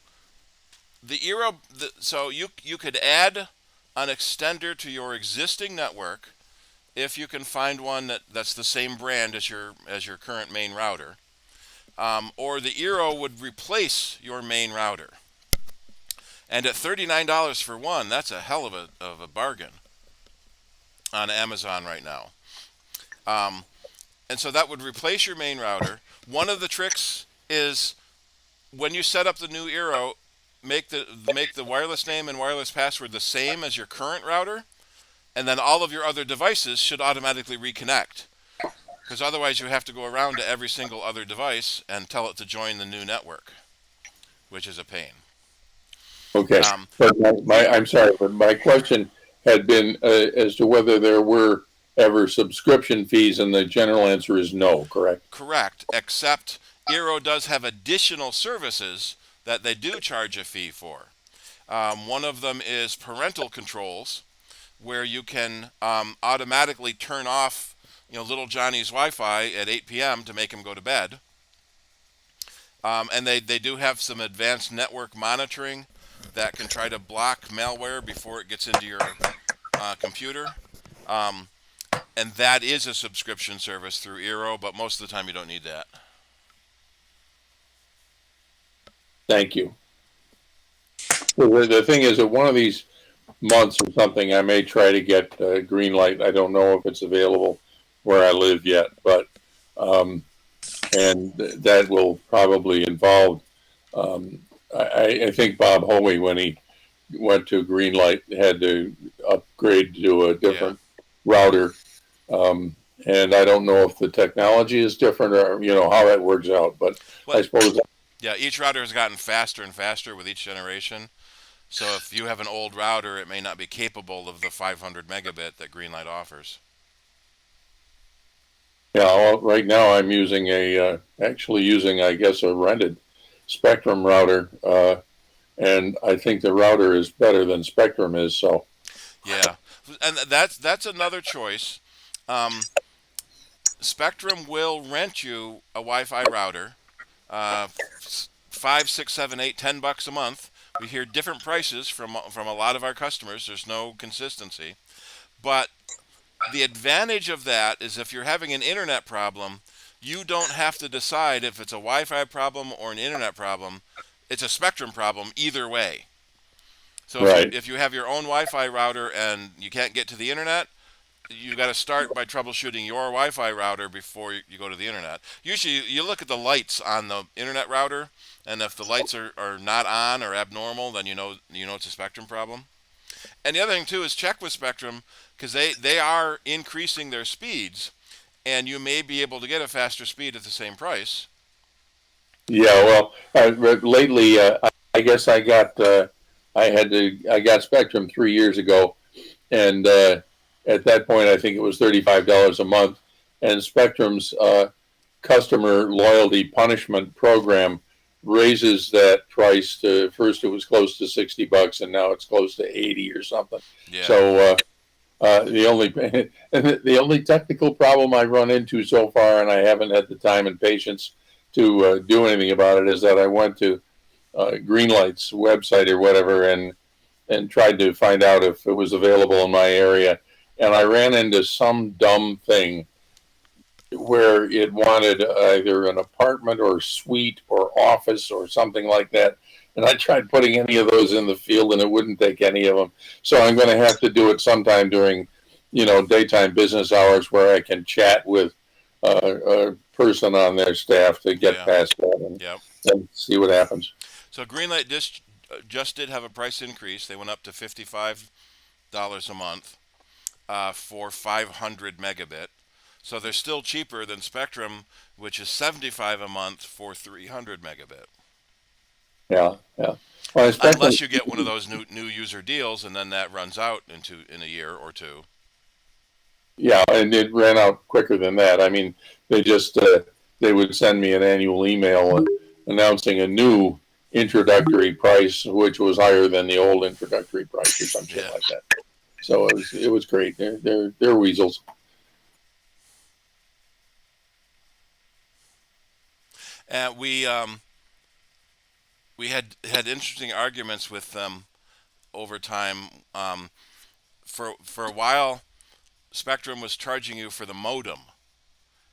The Eero, so you could add an extender to your existing network if you can find one that's the same brand as your current main router, or the Eero would replace your main router. And at $39 for one, that's a hell of a bargain on Amazon right now. And so that would replace your main router. One of the tricks is when you set up the new Eero, make the wireless name and wireless password the same as your current router, and then all of your other devices should automatically reconnect. Because otherwise you have to go around to every single other device and tell it to join the new network, which is a pain.
Okay, but I'm sorry, but my question had been as to whether there were ever subscription fees, and the general answer is no, correct?
Correct, except Eero does have additional services that they do charge a fee for. One of them is parental controls, where you can automatically turn off little Johnny's Wi-Fi at 8 p.m. to make him go to bed. And they do have some advanced network monitoring that can try to block malware before it gets into your computer. And that is a subscription service through Eero, but most of the time you don't need that.
Thank you. Well, the thing is that one of these months or something, I may try to get Greenlight. I don't know if it's available where I live yet, but and that will probably involve. I think Bob Hoey, when he went to Greenlight, had to upgrade to a different router, and I don't know if the technology is different or how that works out. But I suppose.
Yeah, each router has gotten faster and faster with each generation. So if you have an old router, it may not be capable of the 500 megabit that Greenlight offers.
Yeah, well, right now I'm using actually using, I guess, a rented Spectrum router, and I think the router is better than Spectrum is. So. Yeah,
and that's another choice. Spectrum will rent you a Wi-Fi router, $5, $6, $7, $8, $10 a month. We hear different prices from a lot of our customers. There's no consistency, but the advantage of that is if you're having an internet problem, you don't have to decide if it's a Wi-Fi problem or an internet problem. It's a Spectrum problem either way. So if you have your own Wi-Fi router and you can't get to the internet, you got to start by troubleshooting your Wi-Fi router before you go to the internet. Usually you look at the lights on the internet router, and if the lights are not on or abnormal, then you know it's a Spectrum problem. And the other thing too is check with Spectrum because they are increasing their speeds, and you may be able to get a faster speed at the same price.
Yeah, well, lately, I guess I got I got Spectrum 3 years ago, and at that point, I think it was $35 a month, and Spectrum's customer loyalty punishment program raises that price to, first it was close to $60, and now it's close to 80 or something.
Yeah.
So the only the only technical problem I've run into so far, and I haven't had the time and patience to do anything about it, is that I went to Greenlight's website or whatever and tried to find out if it was available in my area, and I ran into some dumb thing where it wanted either an apartment or suite or office or something like that. And I tried putting any of those in the field, and it wouldn't take any of them. So I'm going to have to do it sometime during, daytime business hours where I can chat with a person on their staff to get past that and see what happens.
So Greenlight just did have a price increase. They went up to $55 a month for 500 megabit. So they're still cheaper than Spectrum, which is $75 a month for 300 megabit.
Yeah. Well,
unless you get one of those new user deals, and then that runs out in a year or two.
Yeah, and it ran out quicker than that. I mean, they just they would send me an annual email announcing a new introductory price, which was higher than the old introductory price or something like that. So it was great. They're weasels.
And we had interesting arguments with them over time. For a while, Spectrum was charging you for the modem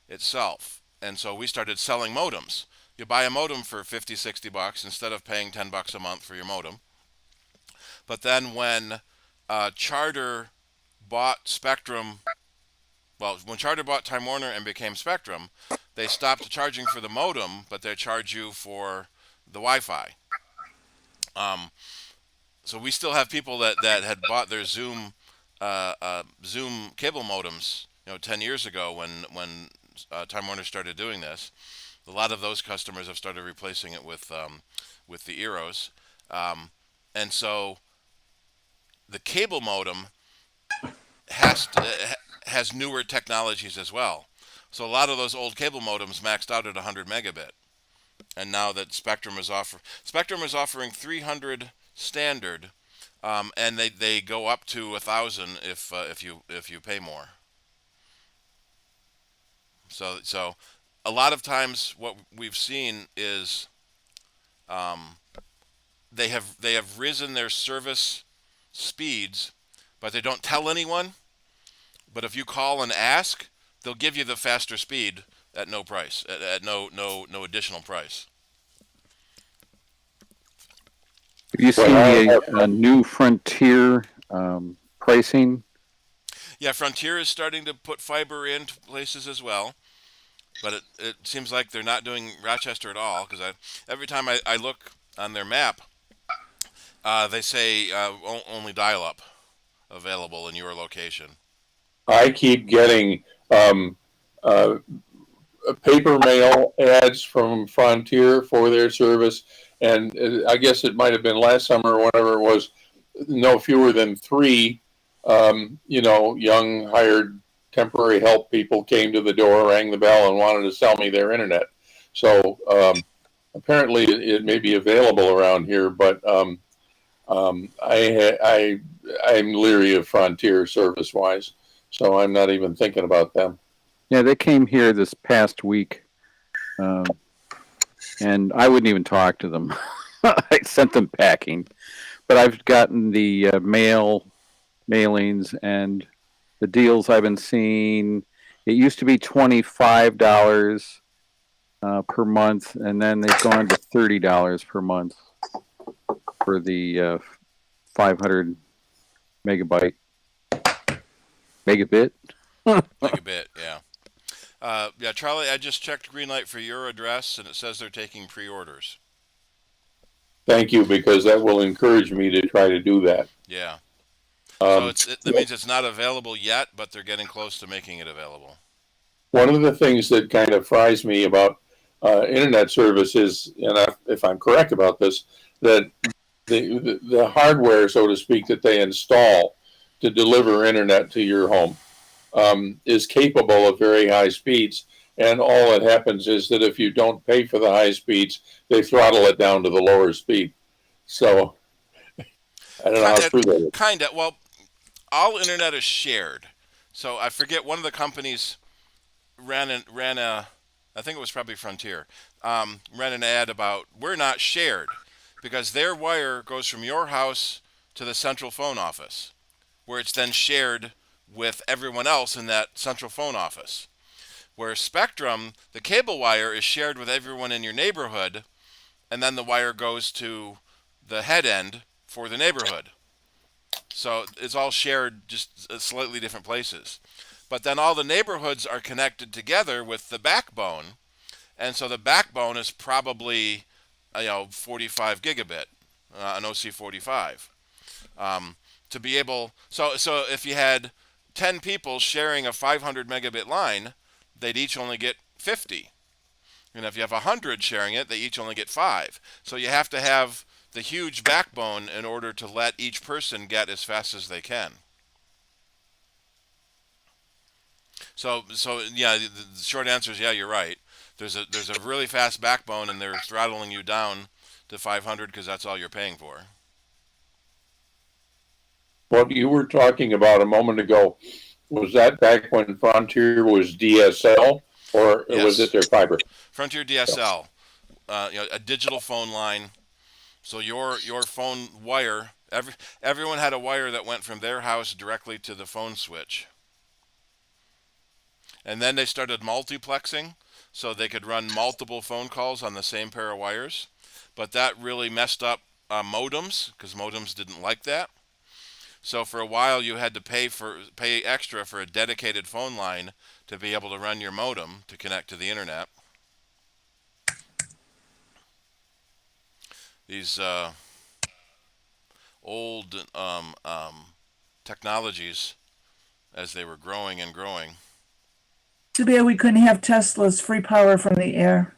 itself, and so we started selling modems. You buy a modem for $50-$60 instead of paying $10 a month for your modem. But then when Charter bought Spectrum, when Charter bought Time Warner and became Spectrum, they stopped charging for the modem, but they charge you for the Wi-Fi. So we still have people that had bought their Zoom cable modems, 10 years ago when Time Warner started doing this. A lot of those customers have started replacing it with the Eros, and so the cable modem has newer technologies as well. So a lot of those old cable modems maxed out at 100 megabit, and now that Spectrum is offering 300 standard, and they go up to 1,000 if you pay more. So a lot of times what we've seen is they have risen their service speeds, but they don't tell anyone. But if you call and ask, they'll give you the faster speed at no price, at no additional price.
Have you seen a new Frontier pricing?
Yeah, Frontier is starting to put fiber into places as well, but it seems like they're not doing Rochester at all, because every time I look on their map, they say only dial-up available in your location.
I keep getting paper mail ads from Frontier for their service, and I guess it might have been last summer or whatever it was, no fewer than 3 young hired temporary help people came to the door, rang the bell, and wanted to sell me their internet. So apparently it may be available around here, but I'm leery of Frontier service-wise, so I'm not even thinking about them.
Yeah, they came here this past week, and I wouldn't even talk to them. I sent them packing, but I've gotten the mailings and the deals I've been seeing. It used to be $25 per month, and then they've gone to $30 per month for the 500 megabit.
Megabit, yeah. Yeah, Charlie, I just checked Greenlight for your address, and it says they're taking pre-orders.
Thank you, because that will encourage me to try to do that.
Yeah. So that means it's not available yet, but they're getting close to making it available.
One of the things that kind of fries me about internet service is, and if I'm correct about this, that the hardware, so to speak, that they install to deliver internet to your home is capable of very high speeds. And all that happens is that if you don't pay for the high speeds, they throttle it down to the lower speed. So I don't know how true that is.
Kinda. Well, all internet is shared. So I forget, one of the companies ran a, I think it was probably Frontier, ran an ad about we're not shared because their wire goes from your house to the central phone office, where it's then shared with everyone else in that central phone office. Where Spectrum, the cable wire is shared with everyone in your neighborhood, and then the wire goes to the head end for the neighborhood. So it's all shared, just slightly different places. But then all the neighborhoods are connected together with the backbone, and so the backbone is probably 45 gigabit, an OC45. To be able, so if you had 10 people sharing a 500 megabit line, they'd each only get 50. And if you have 100 sharing it, they each only get 5. So you have to have the huge backbone in order to let each person get as fast as they can. So yeah, the short answer is yeah, you're right. There's a really fast backbone, and they're throttling you down to 500 because that's all you're paying for.
What you were talking about a moment ago, was that back when Frontier was DSL, or
Yes.
was it their fiber?
Frontier DSL, a digital phone line. So your phone wire, everyone had a wire that went from their house directly to the phone switch. And then they started multiplexing, so they could run multiple phone calls on the same pair of wires. But that really messed up modems, because modems didn't like that. So for a while you had to pay extra for a dedicated phone line to be able to run your modem to connect to the internet. These old technologies, as they were growing and growing.
Too bad we couldn't have Tesla's free power from the air.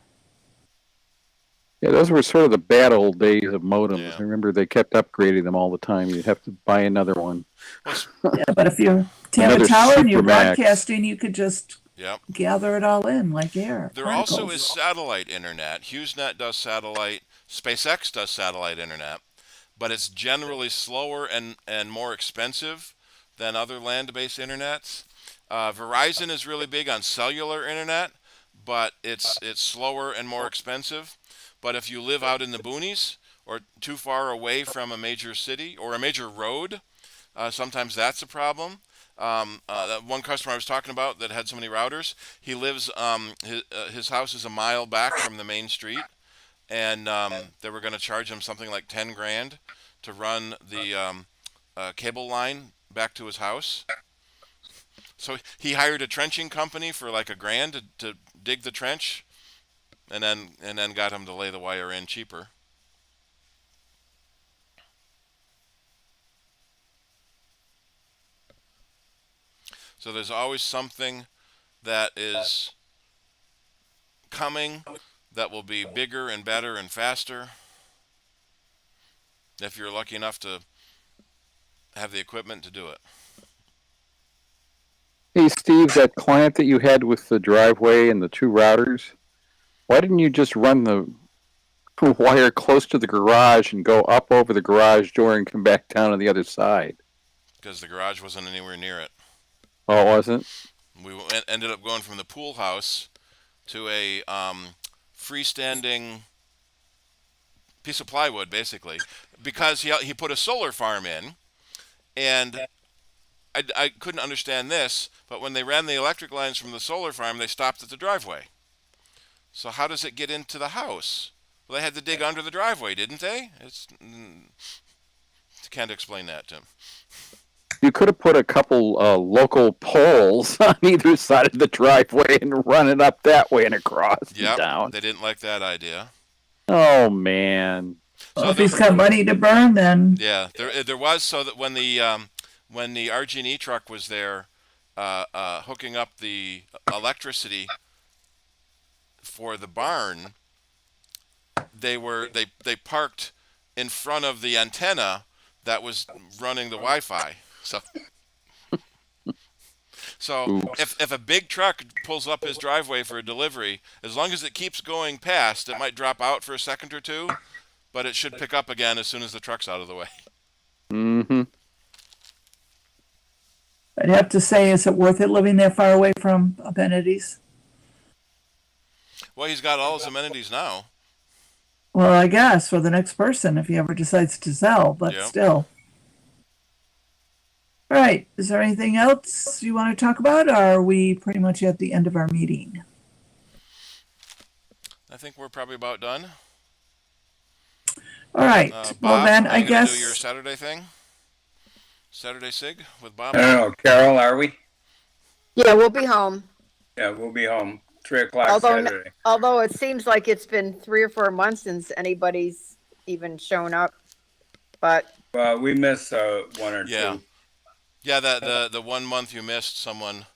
Yeah, those were sort of the bad old days of modems.
Yeah.
I remember they kept upgrading them all the time. You'd have to buy another one.
Yeah, but if you have a
Another
tower and you're
Supermax.
broadcasting, you could just
Yep.
gather it all in like air.
There also
particles.
is satellite internet. HughesNet does satellite. SpaceX does satellite internet, but it's generally slower and more expensive than other land-based internets. Verizon is really big on cellular internet, but it's slower and more expensive. But if you live out in the boonies or too far away from a major city or a major road, sometimes that's a problem. That one customer I was talking about that had so many routers, he lives, his house is a mile back from the main street, and they were going to charge him something like 10 grand to run the cable line back to his house. So he hired a trenching company for like $1,000 to dig the trench, and then got him to lay the wire in cheaper. So there's always something that is coming that will be bigger and better and faster if you're lucky enough to have the equipment to do it.
Hey, Steve, that client that you had with the driveway and the 2 routers, why didn't you just run the wire close to the garage and go up over the garage door and come back down on the other side?
Because the garage wasn't anywhere near it.
Oh, it wasn't?
We ended up going from the pool house to a freestanding piece of plywood, basically, because he put a solar farm in, and I couldn't understand this, but when they ran the electric lines from the solar farm, they stopped at the driveway. So how does it get into the house? Well, they had to dig under the driveway, didn't they? Can't explain that, Tim.
You could have put a couple local poles on either side of the driveway and run it up that way and across and down.
They didn't like that idea.
Oh, man.
Well, if he's got money to burn, then
Yeah, there was, so that when when the RG&E truck was there, hooking up the electricity for the barn, they parked in front of the antenna that was running the Wi-Fi. So
Oops.
if a big truck pulls up his driveway for a delivery, as long as it keeps going past, it might drop out for a second or two, but it should pick up again as soon as the truck's out of the way.
Mm-hmm.
I'd have to say, is it worth it living that far away from amenities?
Well, he's got all his amenities now.
Well, I guess for the next person, if he ever decides to sell, but
Yep.
still. All right. Is there anything else you want to talk about, or are we pretty much at the end of our meeting?
I think we're probably about done.
All right.
Bob,
Well, then
are
I
you gonna
guess.
do your Saturday thing? Saturday SIG with Bob?
I don't know, Carol, are we?
Yeah, we'll be home.
Yeah, we'll be home 3 o'clock
Although,
Saturday.
although it seems like it's been 3 or 4 months since anybody's even shown up. But
Well, we missed one or
Yeah.
two.
Yeah, the 1 month you missed, someone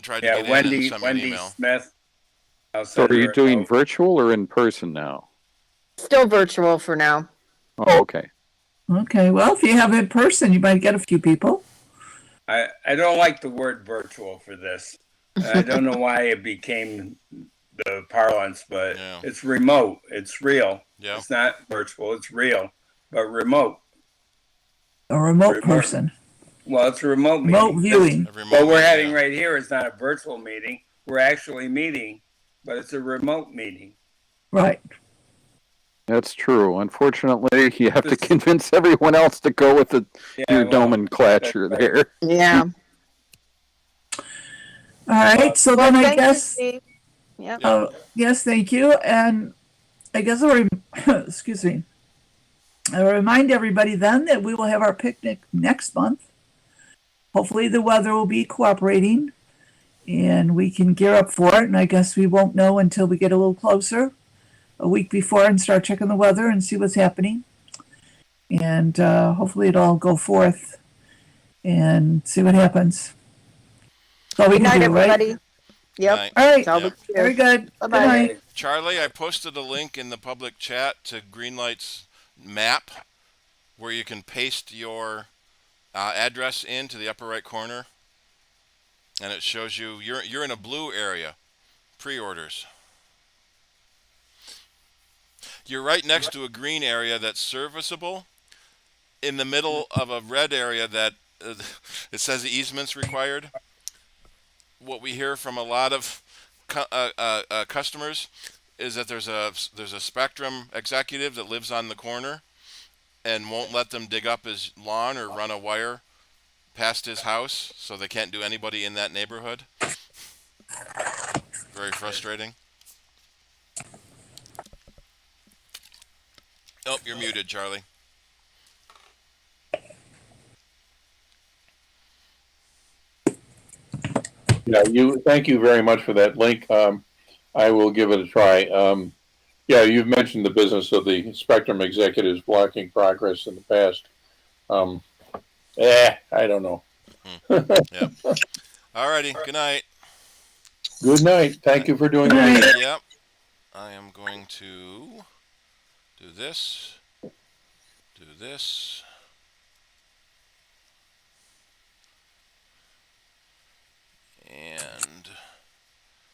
tried to
Yeah,
get in and
Wendy
send me an
Wendy
email.
Smith. I'll
So
send
are you
her a
doing
note.
virtual or in person now?
still virtual for now.
Oh, okay.
Okay. Well, if you have in person, you might get a few people.
I don't like the word virtual for this. I don't know why it became the parlance, but
Yeah.
it's remote. It's real.
Yeah.
It's not virtual. It's real, but remote.
A remote
Remote.
person.
Well, it's a remote
Remote
meeting.
viewing.
A remote
What we're
meeting,
having
yeah.
right here is not a virtual meeting. We're actually meeting, but it's a remote meeting.
Right.
That's true. Unfortunately, you have to
This-
convince everyone else to go with your
well,
nomenclature
that's right.
there.
Yeah.
All right. So
Well,
then I
thank you,
guess.
Steve. Yep.
Yes, thank you. And I guess excuse me. I'll remind everybody then that we will have our picnic next month. Hopefully the weather will be cooperating and we can gear up for it. And I guess we won't know until we get a little closer, a week before, and start checking the weather and see what's happening. And hopefully it'll all go forth and see what happens. That's all we
Good
can
night,
do, right?
everybody. Yep.
Night.
All right.
All
Yeah.
the cheers.
Very good.
Bye-bye.
Good night.
Charlie, I posted a link in the public chat to Greenlight's map where you can paste your address into the upper right corner, and it shows you you're in a blue area, pre-orders. You're right next to a green area that's serviceable, in the middle of a red area that it says easements required. What we hear from a lot of customers is that there's a Spectrum executive that lives on the corner and won't let them dig up his lawn or run a wire past his house, so they can't do anybody in that neighborhood. Very frustrating. Oh, you're muted, Charlie.
Yeah, thank you very much for that link. I will give it a try. Yeah, you've mentioned the business of the Spectrum executives blocking progress in the past. I don't know.
Yeah. Alrighty. Good night.
Good night. Thank you for doing
Good night.
that.
Yep. I am going to do this. Do this. And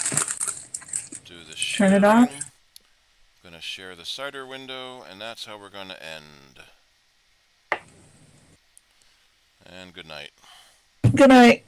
do the
Turn it
sharing.
off.
I'm going to share the CIDER window, and that's how we're going to end. And good night.
Good night.